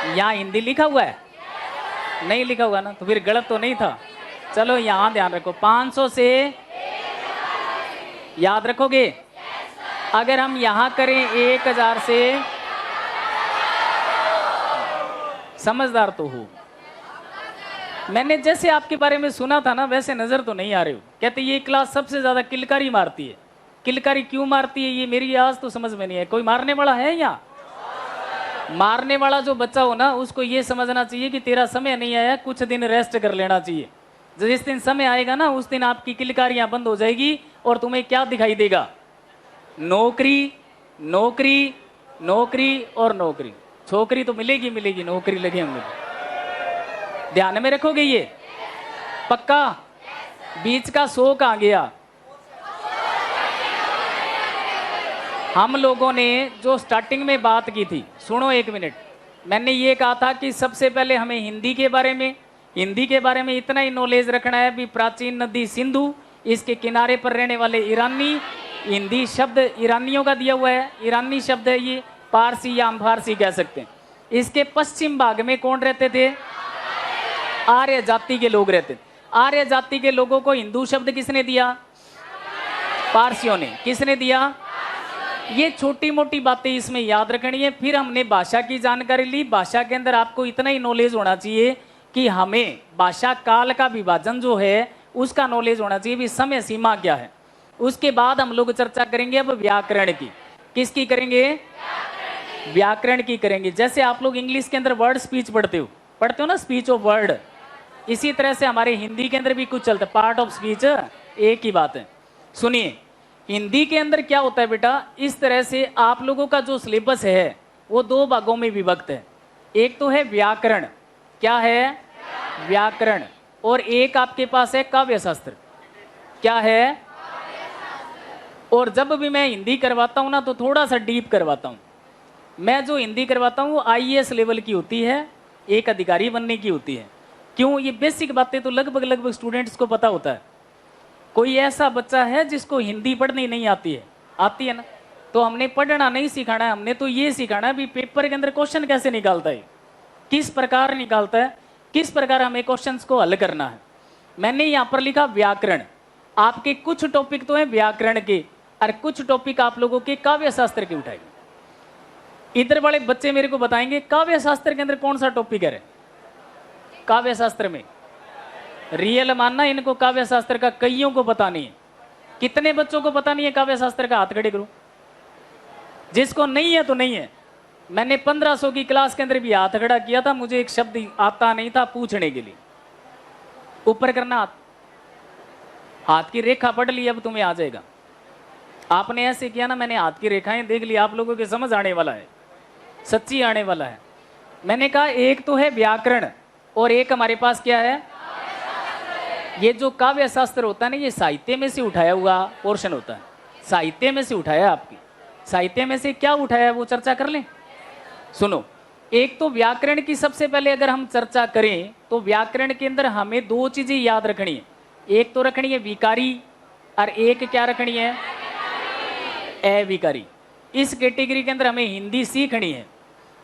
यहाँ हिंदी लिखा हुआ है, नहीं लिखा हुआ ना, तो फिर गलत तो नहीं था। चलो यहाँ ध्यान रखो, 500 से याद रखोगे। अगर हम यहाँ करें 1000 से, समझदार तो हो। मैंने जैसे आपके बारे में सुना था ना, वैसे नजर तो नहीं आ रहे हो। कहते ये क्लास सबसे ज्यादा किलकारी मारती है। किलकारी क्यों मारती है ये मेरी आज तो समझ में नहीं है। कोई मारने वाला है यहाँ? मारने वाला जो बच्चा हो ना, उसको ये समझना चाहिए कि तेरा समय नहीं आया, कुछ दिन रेस्ट कर लेना चाहिए। जिस दिन समय आएगा ना, उस दिन आपकी किलकारियां बंद हो जाएगी और तुम्हें क्या दिखाई देगा? नौकरी, नौकरी, नौकरी और नौकरी। छोकरी तो मिलेगी मिलेगी, नौकरी लगे होंगे। ध्यान में रखोगे ये पक्का? बीच का 100 कहाँ गया? हम लोगों ने जो स्टार्टिंग में बात की थी, सुनो एक मिनट। मैंने ये कहा था कि सबसे पहले हमें हिंदी के बारे में इतना ही नॉलेज रखना है भी प्राचीन नदी सिंधु, इसके किनारे पर रहने वाले ईरानी। हिंदी शब्द ईरानियों का दिया हुआ है, ईरानी शब्द है ये, पारसी या हम फारसी कह सकते हैं। इसके पश्चिम भाग में कौन रहते थे? आर्य जाति के लोग रहते थे। आर्य जाति के लोगों को हिंदू शब्द किसने दिया? पारसियों ने। किसने दिया? ये छोटी मोटी बातें इसमें याद रखनी है। फिर हमने भाषा की जानकारी ली। भाषा के अंदर आपको इतना ही नॉलेज होना चाहिए कि हमें भाषा काल का विभाजन जो है उसका नॉलेज होना चाहिए, भी समय सीमा क्या है। उसके बाद हम लोग चर्चा करेंगे अब व्याकरण की। किसकी करेंगे? व्याकरण की करेंगे। जैसे आप लोग इंग्लिश के अंदर वर्ड स्पीच पढ़ते हो ना, स्पीच ऑफ वर्ड, इसी तरह से हमारे हिंदी के अंदर भी कुछ चलता है, पार्ट ऑफ स्पीच, एक ही बात है। सुनिए, हिंदी के अंदर क्या होता है बेटा, इस तरह से आप लोगों का जो सिलेबस है वो 2 भागों में विभक्त है। एक तो है व्याकरण। क्या है? व्याकरण। और एक आपके पास है काव्य शास्त्र। क्या है? और जब भी मैं हिंदी करवाता हूं ना, तो थोड़ा सा डीप करवाता हूं। मैं जो हिंदी करवाता हूं वो IAS लेवल की होती है, एक अधिकारी बनने की होती है। क्यों? ये बेसिक बातें तो लगभग स्टूडेंट्स को पता होता है। कोई ऐसा बच्चा है जिसको हिंदी पढ़नी नहीं आती है? आती है ना? तो हमने पढ़ना नहीं सिखाना है, हमने तो ये सिखाना है भी पेपर के अंदर क्वेश्चन कैसे निकालता है, किस प्रकार निकालता है, किस प्रकार हमें क्वेश्चंस को हल करना है। मैंने यहाँ पर लिखा व्याकरण। आपके कुछ टॉपिक तो है व्याकरण के, और कुछ टॉपिक आप लोगों के काव्य शास्त्र के उठाएंगे। इधर वाले बच्चे मेरे को बताएंगे काव्य शास्त्र के अंदर कौन सा टॉपिक है? काव्य शास्त्र में रियल मानना, इनको काव्य शास्त्र का कईयों को पता नहीं है। कितने बच्चों को पता नहीं है काव्य शास्त्र का? हाथ खड़े करो। जिसको नहीं है तो नहीं है। मैंने 1500 की क्लास के अंदर भी हाथ खड़ा किया था, मुझे एक शब्द आता नहीं था पूछने के लिए। ऊपर करना हाथ, हाथ की रेखा पढ़ ली, अब तुम्हें आ जाएगा। आपने ऐसे किया ना, मैंने हाथ की रेखाएं देख ली, आप लोगों के समझ आने वाला है, सच्ची आने वाला है। मैंने कहा एक तो है व्याकरण और एक हमारे पास क्या है? ये जो काव्य शास्त्र होता है ना, ये साहित्य में से उठाया हुआ पोर्शन होता है। साहित्य में से उठाया आपकी। साहित्य में से क्या उठाया वो चर्चा कर लें। सुनो, एक तो व्याकरण की सबसे पहले अगर हम चर्चा करें तो व्याकरण के अंदर हमें दो चीजें याद रखनी है। एक तो रखनी है विकारी और एक क्या रखनी है, अविकारी। इस कैटेगरी के अंदर हमें हिंदी सीखनी है।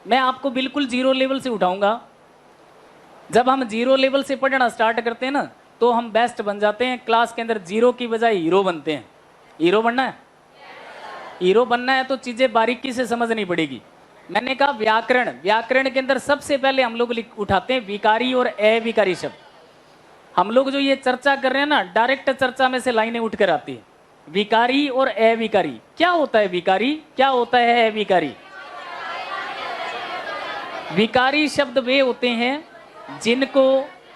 मैं आपको बिल्कुल जीरो लेवल से उठाऊंगा। जब हम जीरो लेवल से पढ़ना स्टार्ट करते हैं ना तो हम बेस्ट बन जाते हैं। क्लास के अंदर जीरो की बजाय हीरो बनते हैं। हीरो बनना है, हीरो बनना है तो चीजें बारीकी से समझनी पड़ेगी। मैंने कहा व्याकरण, व्याकरण के अंदर सबसे पहले हम लोग उठाते हैं विकारी और अविकारी शब्द। हम लोग जो ये चर्चा कर रहे हैं ना, डायरेक्ट चर्चा में से लाइनें उठ कर आती है। विकारी और अविकारी, क्या होता है विकारी, क्या होता है अविकारी? विकारी शब्द वे होते हैं जिनको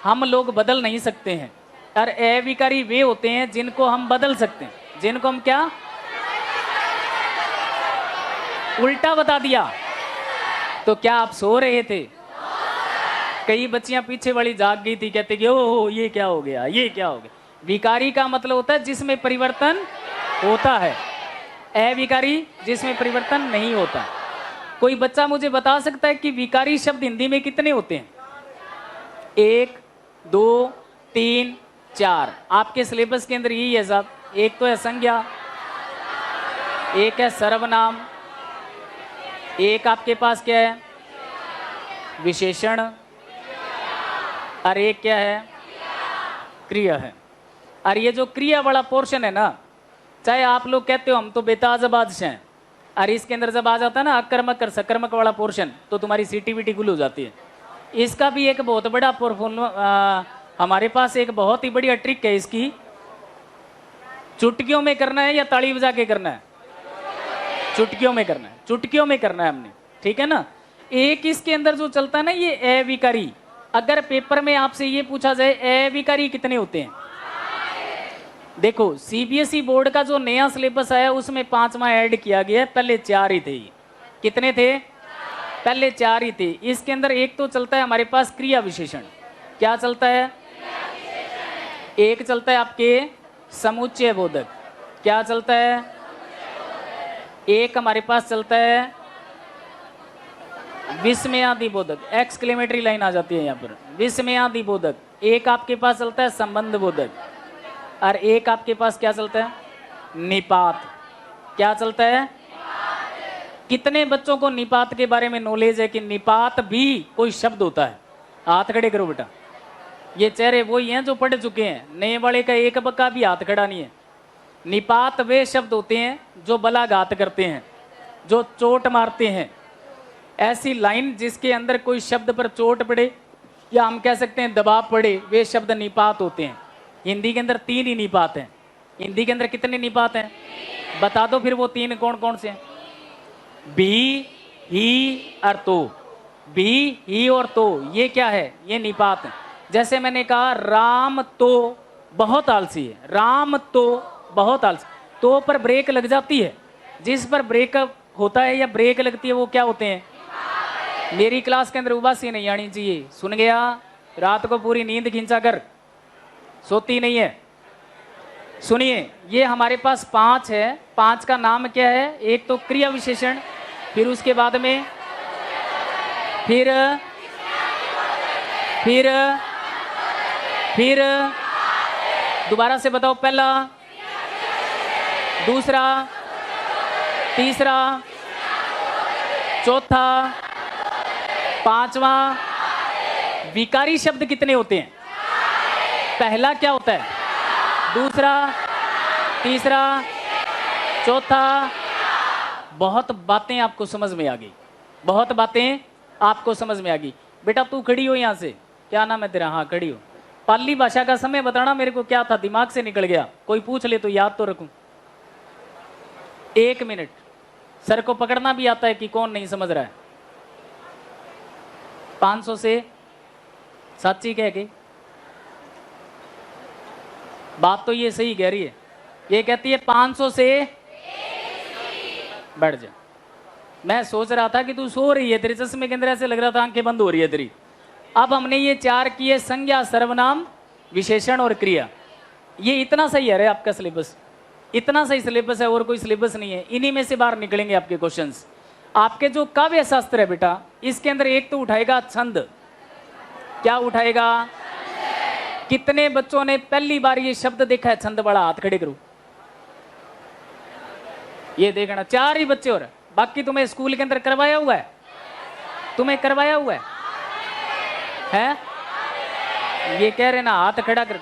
हम लोग बदल नहीं सकते हैं, और अविकारी वे होते हैं जिनको हम बदल सकते हैं। जिनको हम क्या, उल्टा बता दिया। तो क्या आप सो रहे थे? कई बच्चियां पीछे वाली जाग गई थी, कहते कि ओह ये क्या हो गया, ये क्या हो गया। विकारी का मतलब होता है जिसमें परिवर्तन होता है, अविकारी जिसमें परिवर्तन नहीं होता। कोई बच्चा मुझे बता सकता है कि विकारी शब्द हिंदी में कितने होते हैं? 1 2 3 4। आपके सिलेबस के अंदर यही है साहब। एक तो है संज्ञा, एक है सर्वनाम, एक आपके पास क्या है, विशेषण, और एक क्या है, क्रिया है। और ये जो क्रिया वाला पोर्शन है ना, चाहे आप लोग कहते हो हम तो बेताजबाज हैं, और इसके अंदर जब आ जाता है ना अकर्मक और सकर्मक वाला पोर्शन तो तुम्हारी सीटीवीटी गुल हो जाती है। इसका भी एक बहुत बड़ा हमारे पास एक बहुत ही बढ़िया ट्रिक है इसकी। चुटकियों में करना है या ताली बजा के करना है? चुटकियों में करना है, चुटकियों में करना है हमने, ठीक है ना। एक इसके अंदर जो चलता है ना ये अविकारी। अगर पेपर में आपसे ये पूछा जाए अविकारी कितने होते हैं, देखो सीबीएसई बोर्ड का जो नया सिलेबस आया उसमें 5वां ऐड किया गया है, पहले 4 ही थे। ये कितने थे? पहले 4 ही थे। इसके अंदर एक तो चलता है हमारे पास क्रिया विशेषण। क्या चलता है? एक चलता है आपके समुच्चय बोधक। क्या चलता है? एक हमारे पास चलता है विस्मयादि बोधक। एक्सक्लेमेटरी लाइन आ जाती है यहाँ पर, विस्मयादि बोधक। एक आपके पास चलता है संबंध बोधक, और एक आपके पास क्या चलता है, निपात। क्या चलता है? कितने बच्चों को निपात के बारे में नॉलेज है कि निपात भी कोई शब्द होता है? हाथ खड़े करो बेटा। ये चेहरे वही हैं जो पढ़ चुके हैं, नए वाले का एक बक्का भी हाथ खड़ा नहीं है। निपात वे शब्द होते हैं जो बलाघात करते हैं, जो चोट मारते हैं। ऐसी लाइन जिसके अंदर कोई शब्द पर चोट पड़े या हम कह सकते हैं दबाव पड़े, वे शब्द निपात होते हैं। हिंदी के अंदर 3 ही निपात हैं। हिंदी के अंदर कितने निपात हैं बता दो फिर, वो 3 कौन कौन से हैं? भी, ही और तो। भी, ही और तो, ये क्या है? ये निपात है। जैसे मैंने कहा राम तो बहुत आलसी है, राम तो बहुत आलसी। तो पर ब्रेक लग जाती है, जिस पर ब्रेक होता है या ब्रेक लगती है वो क्या होते हैं? मेरी क्लास के अंदर उबासी नहीं आनी चाहिए, सुन गया? रात को पूरी नींद खींचा कर, सोती नहीं है। सुनिए, ये हमारे पास 5 है। 5 का नाम क्या है? एक तो क्रिया विशेषण, फिर उसके बाद में फिर दोबारा से बताओ, पहला, दूसरा, तीसरा, चौथा, 5वां। विकारी शब्द कितने होते हैं? पहला क्या होता है, दूसरा, तीसरा, चौथा। बहुत बातें आपको समझ में आ गई, बहुत बातें आपको समझ में आ गई। बेटा तू खड़ी हो यहाँ से, क्या नाम है तेरा? हाँ खड़ी हो। पाली भाषा का समय बताना मेरे को, क्या था दिमाग से निकल गया, कोई पूछ ले तो याद तो रखूं। 1 मिनट। सर को पकड़ना भी आता है कि कौन नहीं समझ रहा है। 500 से सच्ची कह के बात तो ये सही कह रही है। ये कहती है 500 से बैठ जा। मैं सोच रहा था कि तू सो रही है, तेरे चश्मे के अंदर ऐसे लग रहा था आंखें बंद हो रही है तेरी। अब हमने ये 4 किए, संज्ञा, सर्वनाम, विशेषण और क्रिया। ये इतना सही है रे आपका सिलेबस। इतना सही सिलेबस है और कोई सिलेबस नहीं है। इन्हीं में से बाहर निकलेंगे आपके क्वेश्चंस। आपके जो काव्य शास्त्र है बेटा, इसके अंदर एक तो उठाएगा छंद। क्या उठाएगा? कितने बच्चों ने पहली बार ये शब्द देखा है छंद वाला? हाथ खड़े करो। ये देखना, 4 ही बच्चे और बाकी तुम्हें स्कूल के अंदर करवाया हुआ है? तुम्हें करवाया हुआ है? ये कह रहे ना हाथ खड़ा कर,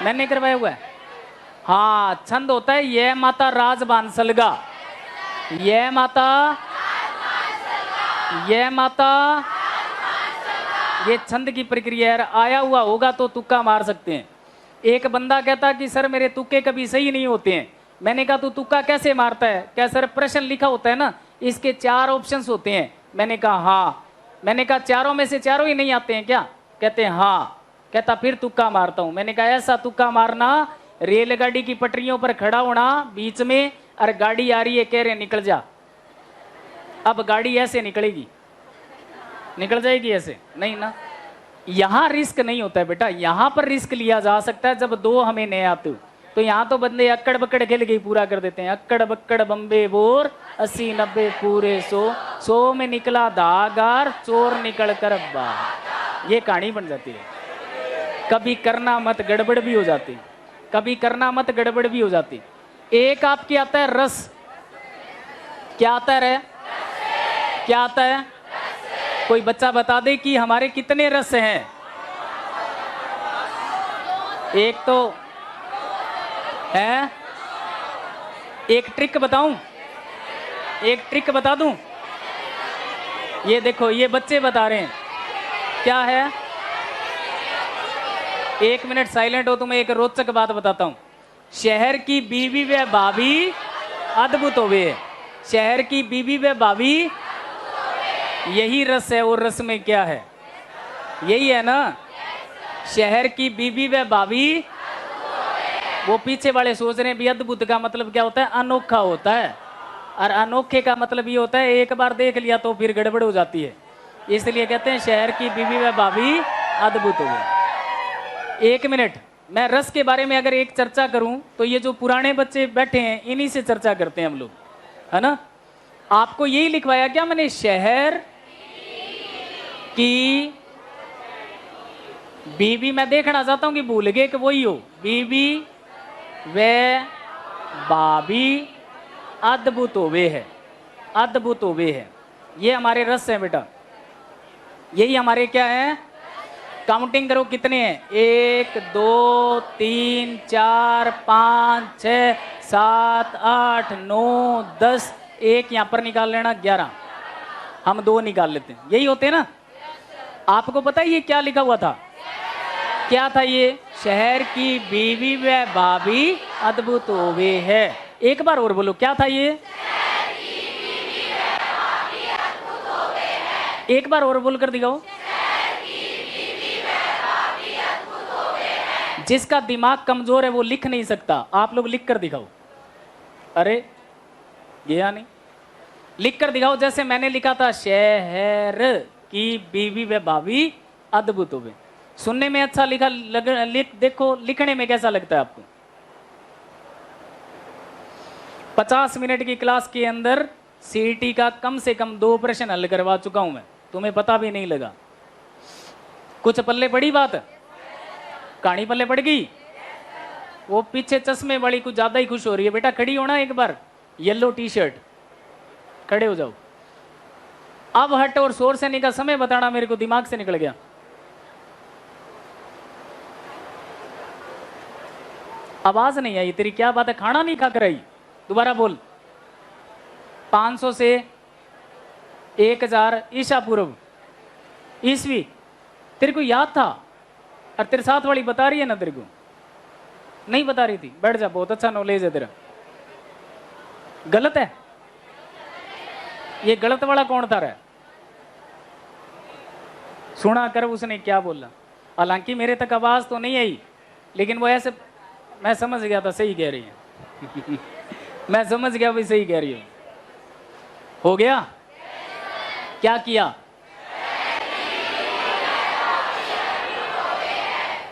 मैंने करवाया हुआ है। हाँ, छंद होता है ये माता राज बांसलगा, ये माता, ये माता, ये छंद की प्रक्रिया है। आया हुआ होगा तो तुक्का मार सकते हैं। एक बंदा कहता कि सर मेरे तुक्के कभी सही नहीं होते हैं। मैंने कहा तू तुक्का कैसे मारता है? क्या सर प्रश्न लिखा होता है ना, इसके 4 ऑप्शंस होते हैं। मैंने कहा हाँ। मैंने कहा चारों में से चारों ही नहीं आते हैं क्या? कहते हैं हाँ। कहता फिर तुक्का मारता हूं। मैंने कहा ऐसा तुक्का मारना, रेलगाड़ी की पटरियों पर खड़ा होना बीच में, और गाड़ी आ रही है, कह रहे निकल जा। अब गाड़ी ऐसे निकलेगी, निकल जाएगी ऐसे? नहीं ना। यहां रिस्क नहीं होता है बेटा। यहां पर रिस्क लिया जा सकता है जब 2 हमें नहीं आते हो। तो यहां तो बंदे अक्कड़ बक्कड़ खेल के ही पूरा कर देते हैं। अक्कड़ बक्कड़ बम्बे बोर 80 90 पूरे 100 में निकला धागार, चोर निकल कर बाहर। ये कहानी बन जाती है। कभी करना मत गड़बड़ भी हो जाती, कभी करना मत गड़बड़ भी हो जाती। एक आपके आता है रस। क्या आता है? क्या आता है? कोई बच्चा बता दे कि हमारे कितने रस हैं? एक तो है। एक ट्रिक बताऊं? एक ट्रिक बता दूं? ये देखो, ये बच्चे बता रहे हैं। क्या है? 1 मिनट साइलेंट हो, तुम्हें एक रोचक बात बताता हूं। शहर की बीवी व भाभी अद्भुत होवे है। शहर की बीवी व भाभी, यही रस है। और रस में क्या है? यही है ना। शहर की बीवी व भाभी, वो पीछे वाले सोच रहे हैं भी अद्भुत का मतलब क्या होता है? अनोखा होता है। और अनोखे का मतलब ये होता है एक बार देख लिया तो फिर गड़बड़ हो जाती है। इसलिए कहते हैं शहर की बीवी व भाभी अद्भुत हो गई। 1 मिनट, मैं रस के बारे में अगर एक चर्चा करूं तो ये जो पुराने बच्चे बैठे हैं इन्हीं से चर्चा करते हैं हम लोग, है ना। आपको यही लिखवाया क्या मैंने? शहर की बीवी। मैं देखना चाहता हूं कि भूल गए कि वही हो। बीवी वे भाभी अद्भुत होवे है, अद्भुत होवे है। ये हमारे रस हैं बेटा। यही हमारे क्या है? काउंटिंग करो कितने हैं? 1 2 3 4 5 6 7 8 9 10। एक यहां पर निकाल लेना, 11। हम 2 निकाल लेते हैं। यही होते हैं ना। आपको पता है ये क्या लिखा हुआ था? क्या था ये? शहर की बीवी व भाभी अद्भुत होवे है। एक बार और बोलो, क्या था ये? शहर की बीवी व भाभी अद्भुत होवे है। एक बार और बोल कर दिखाओ। शहर की बीवी व भाभी अद्भुत होवे है। जिसका दिमाग कमजोर है वो लिख नहीं सकता। आप लोग लिख कर दिखाओ। अरे गया नहीं। लिख कर दिखाओ। जैसे मैंने लिखा था, शहर की बीवी व भाभी अद्भुत होवे। सुनने में अच्छा लिखा देखो लिखने में कैसा लगता है आपको? 50 मिनट की क्लास के अंदर सीईटी का कम से कम 2 प्रश्न हल करवा चुका हूं मैं। तुम्हें पता भी नहीं लगा। कुछ पल्ले पड़ी बात? कहानी पल्ले पड़ गई? वो पीछे चश्मे वाली कुछ ज्यादा ही खुश हो रही है। बेटा खड़ी होना एक बार। येलो टी-शर्ट, खड़े हो जाओ। अब हट और शोर से निकल। समय बताना मेरे को, दिमाग से निकल गया। आवाज नहीं आई तेरी। क्या बात है? खाना नहीं खा कर आई? दोबारा बोल। 500 से 1000 ईसा पूर्व ईस्वी। तेरे को याद था? और तेरे साथ वाली बता रही है ना? तेरे को नहीं बता रही थी? बैठ जा, बहुत अच्छा नॉलेज है तेरा। गलत है ये? गलत वाला कौन था? रहा सुना कर उसने क्या बोला। हालांकि मेरे तक आवाज तो नहीं आई, लेकिन वो ऐसे मैं समझ गया था सही कह रही है। मैं समझ गया भाई सही कह रही है। हो गया? क्या किया?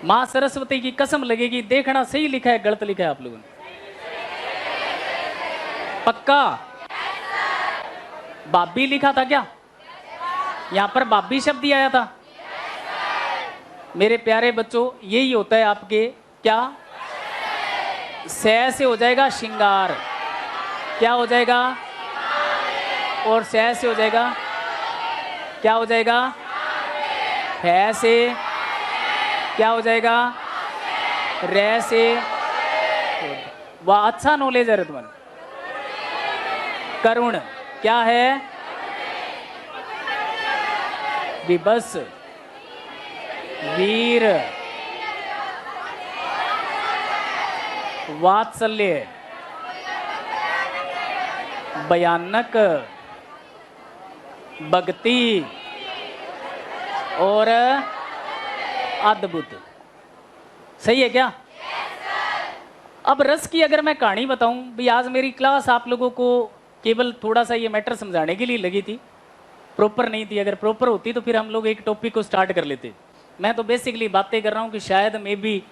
मां सरस्वती की कसम लगेगी। देखना सही लिखा है गलत लिखा है आप लोगों ने? पक्का? बाबी लिखा था क्या? यहां पर बाबी शब्द ही आया था। मेरे प्यारे बच्चों, यही होता है आपके क्या, सह से हो जाएगा श्रृंगार, क्या हो जाएगा, और सह से हो जाएगा क्या हो जाएगा, है से क्या हो जाएगा, रे से। वाह, अच्छा नॉलेज है तुम्हारा। करुण क्या है, विबस, वीर, वात्सल्य, भयानक, भक्ति और अद्भुत। सही है क्या? अब रस की अगर मैं कहानी बताऊं भी, आज मेरी क्लास आप लोगों को केवल थोड़ा सा ये मैटर समझाने के लिए लगी थी, प्रॉपर नहीं थी। अगर प्रॉपर होती तो फिर हम लोग एक टॉपिक को स्टार्ट कर लेते। मैं तो बेसिकली बातें कर रहा हूं कि शायद मैं भी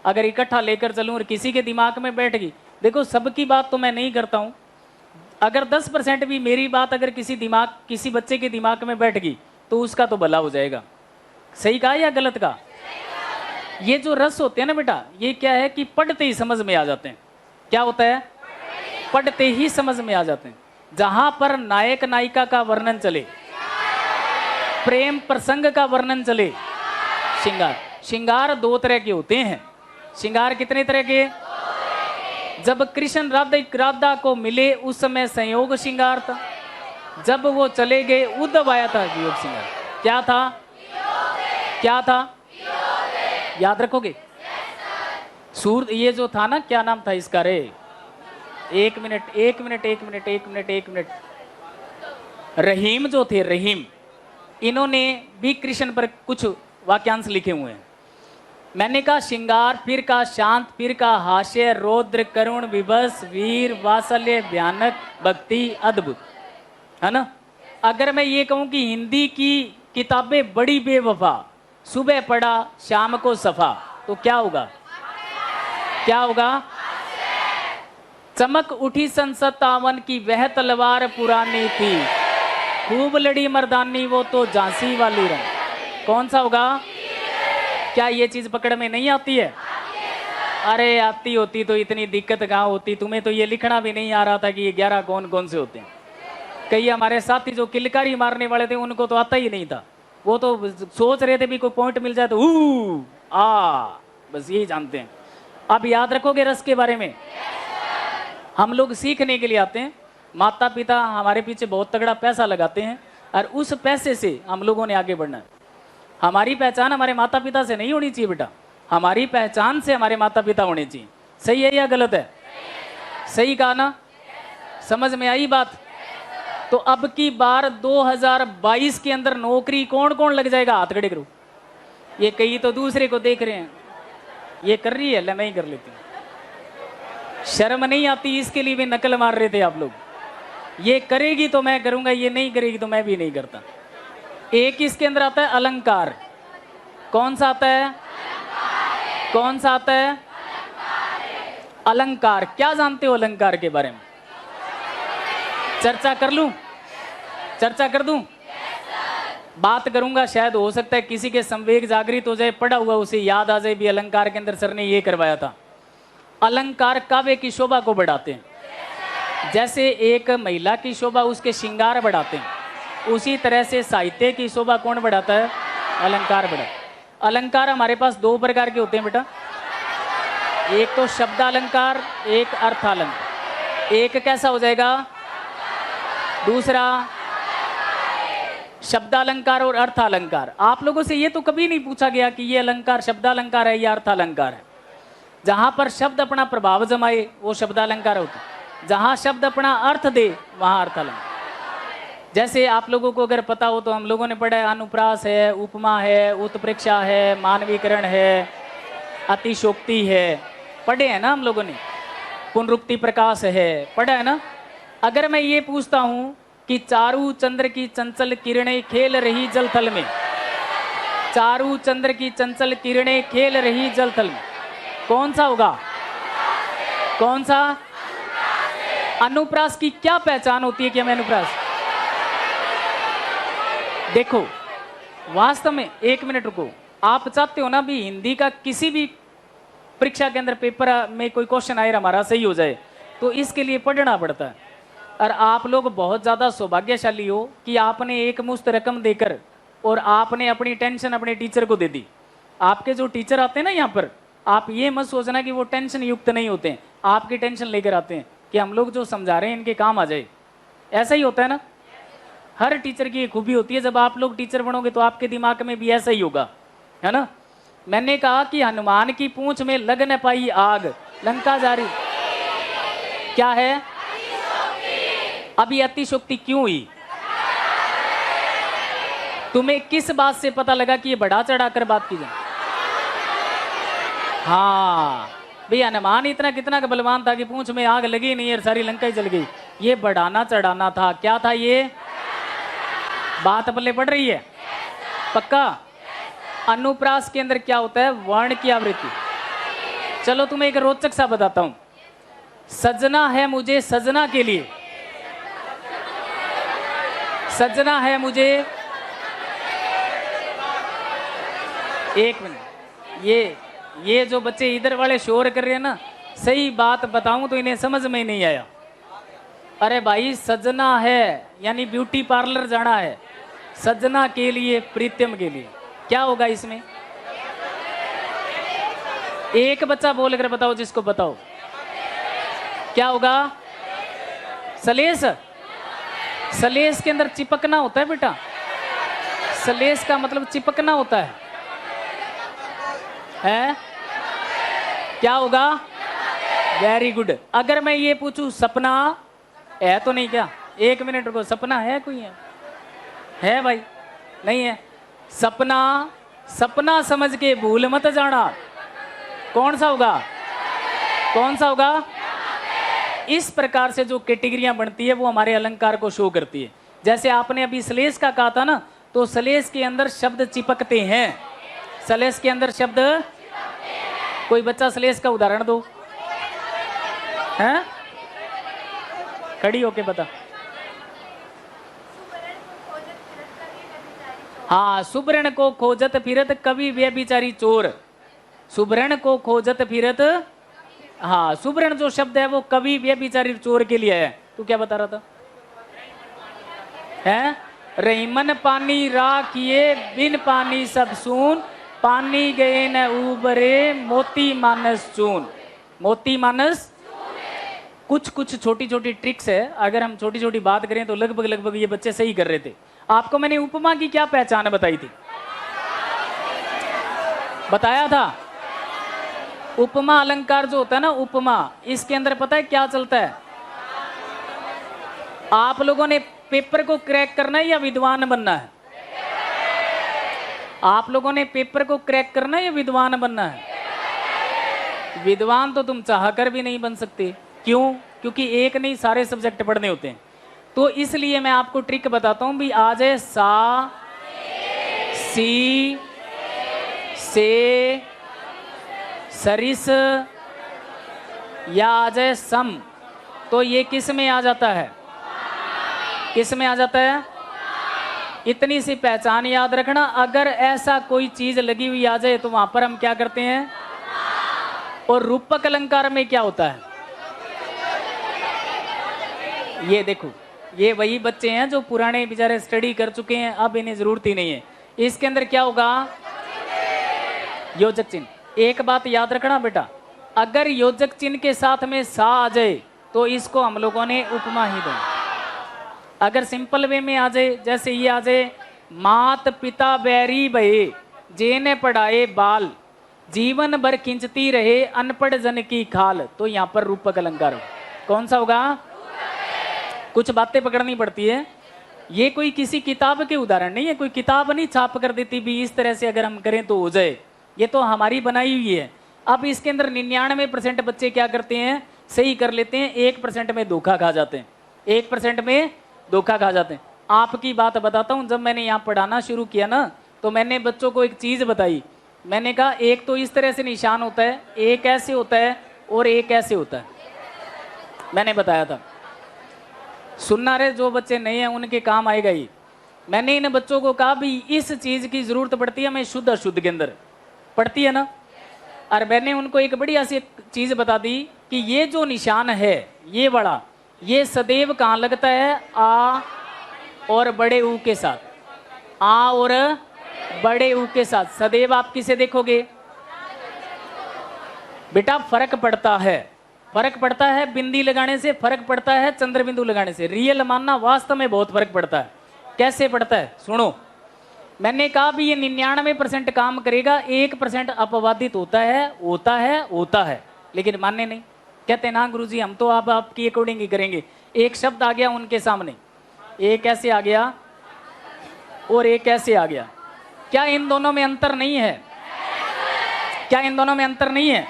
अगर इकट्ठा लेकर चलूं और किसी के दिमाग में बैठ गई, देखो सबकी बात तो मैं नहीं करता हूं, अगर 10% भी मेरी बात अगर किसी बच्चे के दिमाग में बैठ गई तो उसका तो भला हो जाएगा। सही कहा या गलत कहा? ये जो रस होते हैं ना बेटा, ये क्या है कि पढ़ते ही समझ में आ जाते हैं। क्या होता है? पढ़ते ही समझ में आ जाते हैं। जहां पर नायक नायिका का वर्णन चले, प्रेम प्रसंग का वर्णन चले, श्रृंगार। श्रृंगार दो तरह के होते हैं। श्रृंगार कितने तरह के? जब कृष्ण राधा को मिले उस समय संयोग श्रृंगार था, जब वो चले गए उद्धव आया था वियोग श्रृंगार। क्या था? क्या था? याद रखोगे? सूर ये जो था ना, क्या नाम था इसका रे? एक मिनट। रहीम जो थे, रहीम, इन्होंने भी कृष्ण पर कुछ वाक्यांश लिखे हुए हैं। मैंने कहा श्रृंगार, फिर का शांत, फिर का हास्य, रौद्र, करुण, विभस, वीर, वात्सल्य, भयानक, भक्ति, अद्भुत, है ना? अगर मैं ये कहूं कि हिंदी की किताबें बड़ी बेवफा, सुबह पढ़ा शाम को सफा, तो क्या होगा? क्या होगा? चमक उठी सन 57 की वह तलवार पुरानी थी, खूब लड़ी मर्दानी वो तो झांसी वाली रंग। कौन सा होगा? क्या ये चीज पकड़ में नहीं आती है? अरे आती होती तो इतनी दिक्कत कहाँ होती। तुम्हें तो ये लिखना भी नहीं आ रहा था कि ये 11 कौन कौन से होते हैं। कई हमारे साथी जो किलकारी मारने वाले थे उनको तो आता ही नहीं था। वो तो सोच रहे थे भी कोई पॉइंट मिल जाए तो बस यही जानते हैं। अब याद रखोगे रस के बारे में? हम लोग सीखने के लिए आते हैं, माता पिता हमारे पीछे बहुत तगड़ा पैसा लगाते हैं और उस पैसे से हम लोगों ने आगे बढ़ना है। हमारी पहचान हमारे माता पिता से नहीं होनी चाहिए बेटा, हमारी पहचान से हमारे माता पिता होने चाहिए। सही है या गलत है? सही कहा ना? समझ में आई बात? तो अब की बार 2022 के अंदर नौकरी कौन कौन लग जाएगा? हाथ खड़े करो। ये कई तो दूसरे को देख रहे हैं, ये कर रही है, ले मैं ही कर लेती हूँ। शर्म नहीं आती? इसके लिए भी नकल मार रहे थे आप लोग। ये करेगी तो मैं करूंगा, ये नहीं करेगी तो मैं भी नहीं करता। एक इसके अंदर आता है अलंकार। कौन सा आता है? कौन सा आता है? अलंकार। क्या जानते हो अलंकार के बारे में? चर्चा कर लूं? चर्चा कर दूं? बात करूंगा, शायद हो सकता है किसी के संवेग जागृत हो जाए, पढ़ा हुआ उसे याद आ जाए भी अलंकार के अंदर सर ने ये करवाया था। अलंकार काव्य की शोभा को बढ़ाते हैं। जैसे एक महिला की शोभा उसके श्रृंगार बढ़ाते हैं, उसी तरह से साहित्य की शोभा कौन बढ़ाता है? अलंकार बढ़ाता। अलंकार हमारे पास दो प्रकार के होते हैं बेटा, एक तो शब्दालंकार, एक अर्थालंकार। एक कैसा हो जाएगा? दूसरा शब्दालंकार और अर्थालंकार। आप लोगों से ये तो कभी नहीं पूछा गया कि ये अलंकार शब्दालंकार है या अर्थालंकार है। जहां पर शब्द अपना प्रभाव जमाए वो शब्दालंकार होता है, जहां शब्द अपना अर्थ दे वहां अर्थालंकार। जैसे आप लोगों को अगर पता हो तो हम लोगों ने पढ़ा है अनुप्रास है, उपमा है, उत्प्रेक्षा है, मानवीकरण है, अतिशोक्ति है, पढ़े हैं ना हम लोगों ने। पुनरुक्ति प्रकाश है, पढ़ा है ना। अगर मैं ये पूछता हूं कि चारू चंद्र की चंचल किरणें खेल रही जल थल में, चारू चंद्र की चंचल किरणें खेल रही जल थल में, कौन सा होगा? कौन सा? अनुप्रास की क्या पहचान होती है कि हमें अनुप्रास? देखो वास्तव में, एक मिनट रुको, आप चाहते हो ना भी हिंदी का किसी भी परीक्षा के अंदर पेपर में कोई क्वेश्चन आए हमारा सही हो जाए, तो इसके लिए पढ़ना पड़ता है। और आप लोग बहुत ज़्यादा सौभाग्यशाली हो कि आपने एक मुश्त रकम देकर और आपने अपनी टेंशन अपने टीचर को दे दी। आपके जो टीचर आते हैं ना यहाँ पर, आप ये मत सोचना कि वो टेंशन युक्त नहीं होते हैं, आपकी टेंशन लेकर आते हैं कि हम लोग जो समझा रहे हैं इनके काम आ जाए। ऐसा ही होता है ना, हर टीचर की एक खूबी होती है। जब आप लोग टीचर बनोगे तो आपके दिमाग में भी ऐसा ही होगा, है ना। मैंने कहा कि हनुमान की पूंछ में लग न पाई आग, लंका जारी क्या है? अभी अतिशोक्ति क्यों हुई? तुम्हें किस बात से पता लगा कि ये बढ़ा चढ़ाकर बात की जाए? हाँ भैया, हनुमान इतना कितना का बलवान था कि पूंछ में आग लगी नहीं और सारी लंका ही जल गई। ये बढ़ाना चढ़ाना था, क्या था ये? बात पल्ले पड़ रही है? पक्का? अनुप्रास के अंदर क्या होता है? वर्ण की आवृत्ति। चलो तुम्हें एक रोचक सा बताता हूं। सजना है मुझे सजना के लिए, सजना है मुझे, एक मिनट, ये जो बच्चे इधर वाले शोर कर रहे हैं ना, सही बात बताऊं तो इन्हें समझ में नहीं आया। अरे भाई, सजना है यानी ब्यूटी पार्लर जाना है, सजना के लिए, प्रीतम के लिए, क्या होगा इसमें? एक बच्चा बोल कर बताओ, जिसको बताओ क्या होगा? सलेस। सलेस के अंदर चिपकना होता है बेटा, सलेस का मतलब चिपकना होता है? क्या होगा? Very good. अगर मैं ये पूछूं सपना है तो नहीं, क्या? एक मिनट रुको, सपना है कोई? है भाई? नहीं है। सपना, सपना समझ के भूल मत जाना, कौन सा होगा? कौन सा होगा? इस प्रकार से जो कैटेगरियां बनती है वो हमारे अलंकार को शो करती है। जैसे आपने अभी सलेस का कहा था ना, तो सलेस के अंदर शब्द चिपकते हैं, सलेस के अंदर शब्द। कोई बच्चा सलेस का उदाहरण दो, हैं? खड़ी होके बता। हाँ, सुब्रण को खोजत फिरत कवि व्यभिचारी चोर, सुब्रण को खोजत फिरत। हाँ, सुब्रण जो शब्द है वो कवि व्यभिचारी चोर के लिए है। तू क्या बता रहा था? हैं? रहीमन पानी राखिए बिन पानी सब सून, पानी गए न उबरे मोती मानस चून। मोती मानस, कुछ कुछ छोटी छोटी ट्रिक्स है, अगर हम छोटी छोटी बात करें तो लगभग लगभग ये बच्चे सही कर रहे थे। आपको मैंने उपमा की क्या पहचान बताई थी? बताया था। उपमा अलंकार जो होता है ना, उपमा, इसके अंदर पता है क्या चलता है? आप लोगों ने पेपर को क्रैक करना है या विद्वान बनना है? आप लोगों ने पेपर को क्रैक करना है या विद्वान बनना है? विद्वान तो तुम चाहकर भी नहीं बन सकते। क्यों? क्योंकि एक नहीं सारे सब्जेक्ट पढ़ने होते हैं। तो इसलिए मैं आपको ट्रिक बताता हूं भी। आ जाए सा, सी, से, सरिस या आ जाए सम, तो ये किस में आ जाता है? किस में आ जाता है? इतनी सी पहचान याद रखना। अगर ऐसा कोई चीज लगी हुई आ जाए तो वहां पर हम क्या करते हैं? और रूपक अलंकार में क्या होता है? ये देखो, ये वही बच्चे हैं जो पुराने बेचारे स्टडी कर चुके हैं, अब इन्हें जरूरत ही नहीं है। इसके अंदर क्या होगा? योजक चिन्ह। एक बात याद रखना बेटा, अगर योजक चिन्ह के साथ में सा आ जाए तो इसको हम लोगों ने उपमा ही दो। अगर सिंपल वे में आ जाए, जैसे ये आ जाए, मात पिता बैरी भये जेने पढ़ाए बाल, जीवन भर खिंचती रहे अनपढ़ जन की खाल, तो यहाँ पर रूपक अलंकार कौन सा होगा? कुछ बातें पकड़नी पड़ती है। ये कोई किसी किताब के उदाहरण नहीं है, कोई किताब नहीं छाप कर देती भी इस तरह से अगर हम करें तो हो जाए। ये तो हमारी बनाई हुई है। अब इसके अंदर 99% बच्चे क्या करते हैं? सही कर लेते हैं, 1% में धोखा खा जाते हैं, 1% में धोखा खा जाते हैं। आपकी बात बताता हूं, जब मैंने यहाँ पढ़ाना शुरू किया ना, तो मैंने बच्चों को एक चीज बताई। मैंने कहा एक तो इस तरह से निशान होता है, एक ऐसे होता है और एक ऐसे होता है। मैंने बताया था सुनना रहे, जो बच्चे नए हैं उनके काम आएगा ही। मैंने इन बच्चों को कहा भी इस चीज की जरूरत पड़ती है हमें शुद्ध अशुद्ध के अंदर, पड़ती है ना। और मैंने उनको एक बढ़िया सी चीज बता दी कि ये जो निशान है ये बड़ा, ये सदैव कहाँ लगता है, आ और बड़े ऊ के साथ, आ और बड़े ऊ के साथ सदैव आप किसे देखोगे बेटा, फर्क पड़ता है, फर्क पड़ता है बिंदी लगाने से, फर्क पड़ता है चंद्र बिंदु लगाने से। रियल मानना, वास्तव में बहुत फर्क पड़ता है। कैसे पड़ता है सुनो, मैंने कहा भी ये 99% काम करेगा, 1% अपवादित होता है, लेकिन मानने नहीं, कहते ना गुरुजी हम तो आप आपकी अकॉर्डिंग ही करेंगे। एक शब्द आ गया उनके सामने, एक ऐसे आ गया और एक ऐसे आ गया, क्या इन दोनों में अंतर नहीं है? क्या इन दोनों में अंतर नहीं है?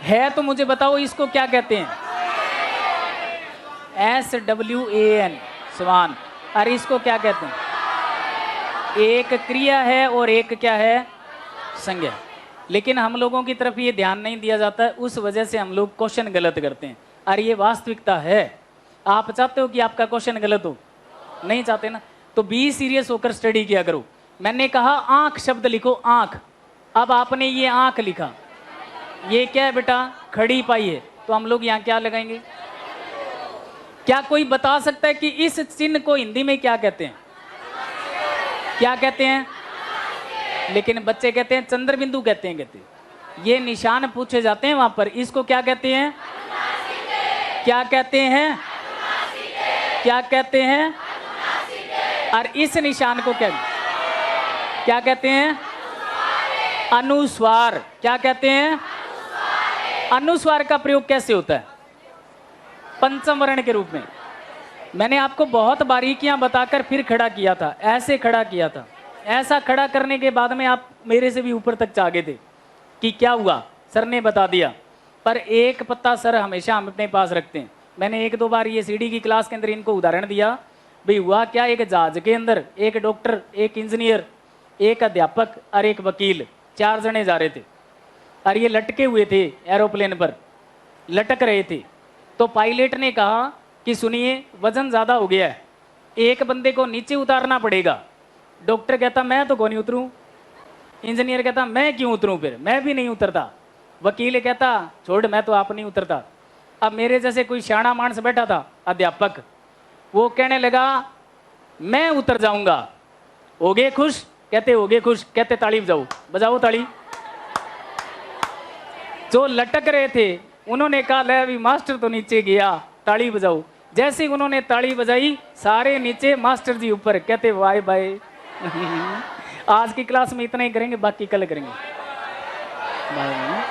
है तो मुझे बताओ इसको क्या कहते हैं? SWAN, स्वान। और इसको क्या कहते हैं? एक क्रिया है और एक क्या है, संज्ञा। लेकिन हम लोगों की तरफ ये ध्यान नहीं दिया जाता है, उस वजह से हम लोग क्वेश्चन गलत करते हैं। और ये वास्तविकता है। आप चाहते हो कि आपका क्वेश्चन गलत हो? नहीं चाहते ना, तो बी सीरियस होकर स्टडी किया करो। मैंने कहा आंख शब्द लिखो, आंख। अब आपने ये आंख लिखा, ये क्या है बेटा, खड़ी पाई है, तो हम लोग यहाँ क्या लगाएंगे? क्या कोई बता सकता है कि इस चिन्ह को हिंदी में क्या कहते हैं? क्या कहते हैं? लेकिन बच्चे कहते हैं चंद्र बिंदु कहते हैं, कहते हैं। ये निशान पूछे जाते हैं वहां पर, इसको क्या कहते हैं? क्या कहते हैं? क्या कहते हैं? और इस निशान को क्या कहते हैं? अनुस्वार। क्या कहते हैं? अनुस्वार का प्रयोग कैसे होता है? पंचम वर्ण के रूप में। मैंने आपको बहुत बारीकियां बताकर फिर खड़ा किया था, ऐसे खड़ा किया था। ऐसा खड़ा करने के बाद में आप मेरे से भी ऊपर तक चाह गए थे कि क्या हुआ, सर ने बता दिया। पर एक पत्ता सर हमेशा हम अपने पास रखते हैं। मैंने एक दो बार ये सीडी की क्लास के अंदर इनको उदाहरण दिया, भाई हुआ क्या, एक जहाज के अंदर एक डॉक्टर, एक इंजीनियर, एक अध्यापक और एक वकील, 4 जने जा रहे थे। और ये लटके हुए थे, एरोप्लेन पर लटक रहे थे। तो पायलट ने कहा कि सुनिए वजन ज़्यादा हो गया है, एक बंदे को नीचे उतारना पड़ेगा। डॉक्टर कहता मैं तो कौन नहीं उतरूं। इंजीनियर कहता मैं क्यों उतरूं, फिर मैं भी नहीं उतरता। वकील कहता छोड़ मैं तो आप नहीं उतरता। अब मेरे जैसे कोई शाना मानस बैठा था, अध्यापक, वो कहने लगा मैं उतर जाऊंगा। हो गए खुश? कहते हो गए खुश, कहते ताली बजाओ, बजाओ ताली। जो लटक रहे थे उन्होंने कहा ले अभी मास्टर तो नीचे गया, ताली बजाओ। जैसे उन्होंने ताली बजाई, सारे नीचे, मास्टर जी ऊपर। कहते बाय बाय। आज की क्लास में इतना ही करेंगे, बाकी कल करेंगे। बाय।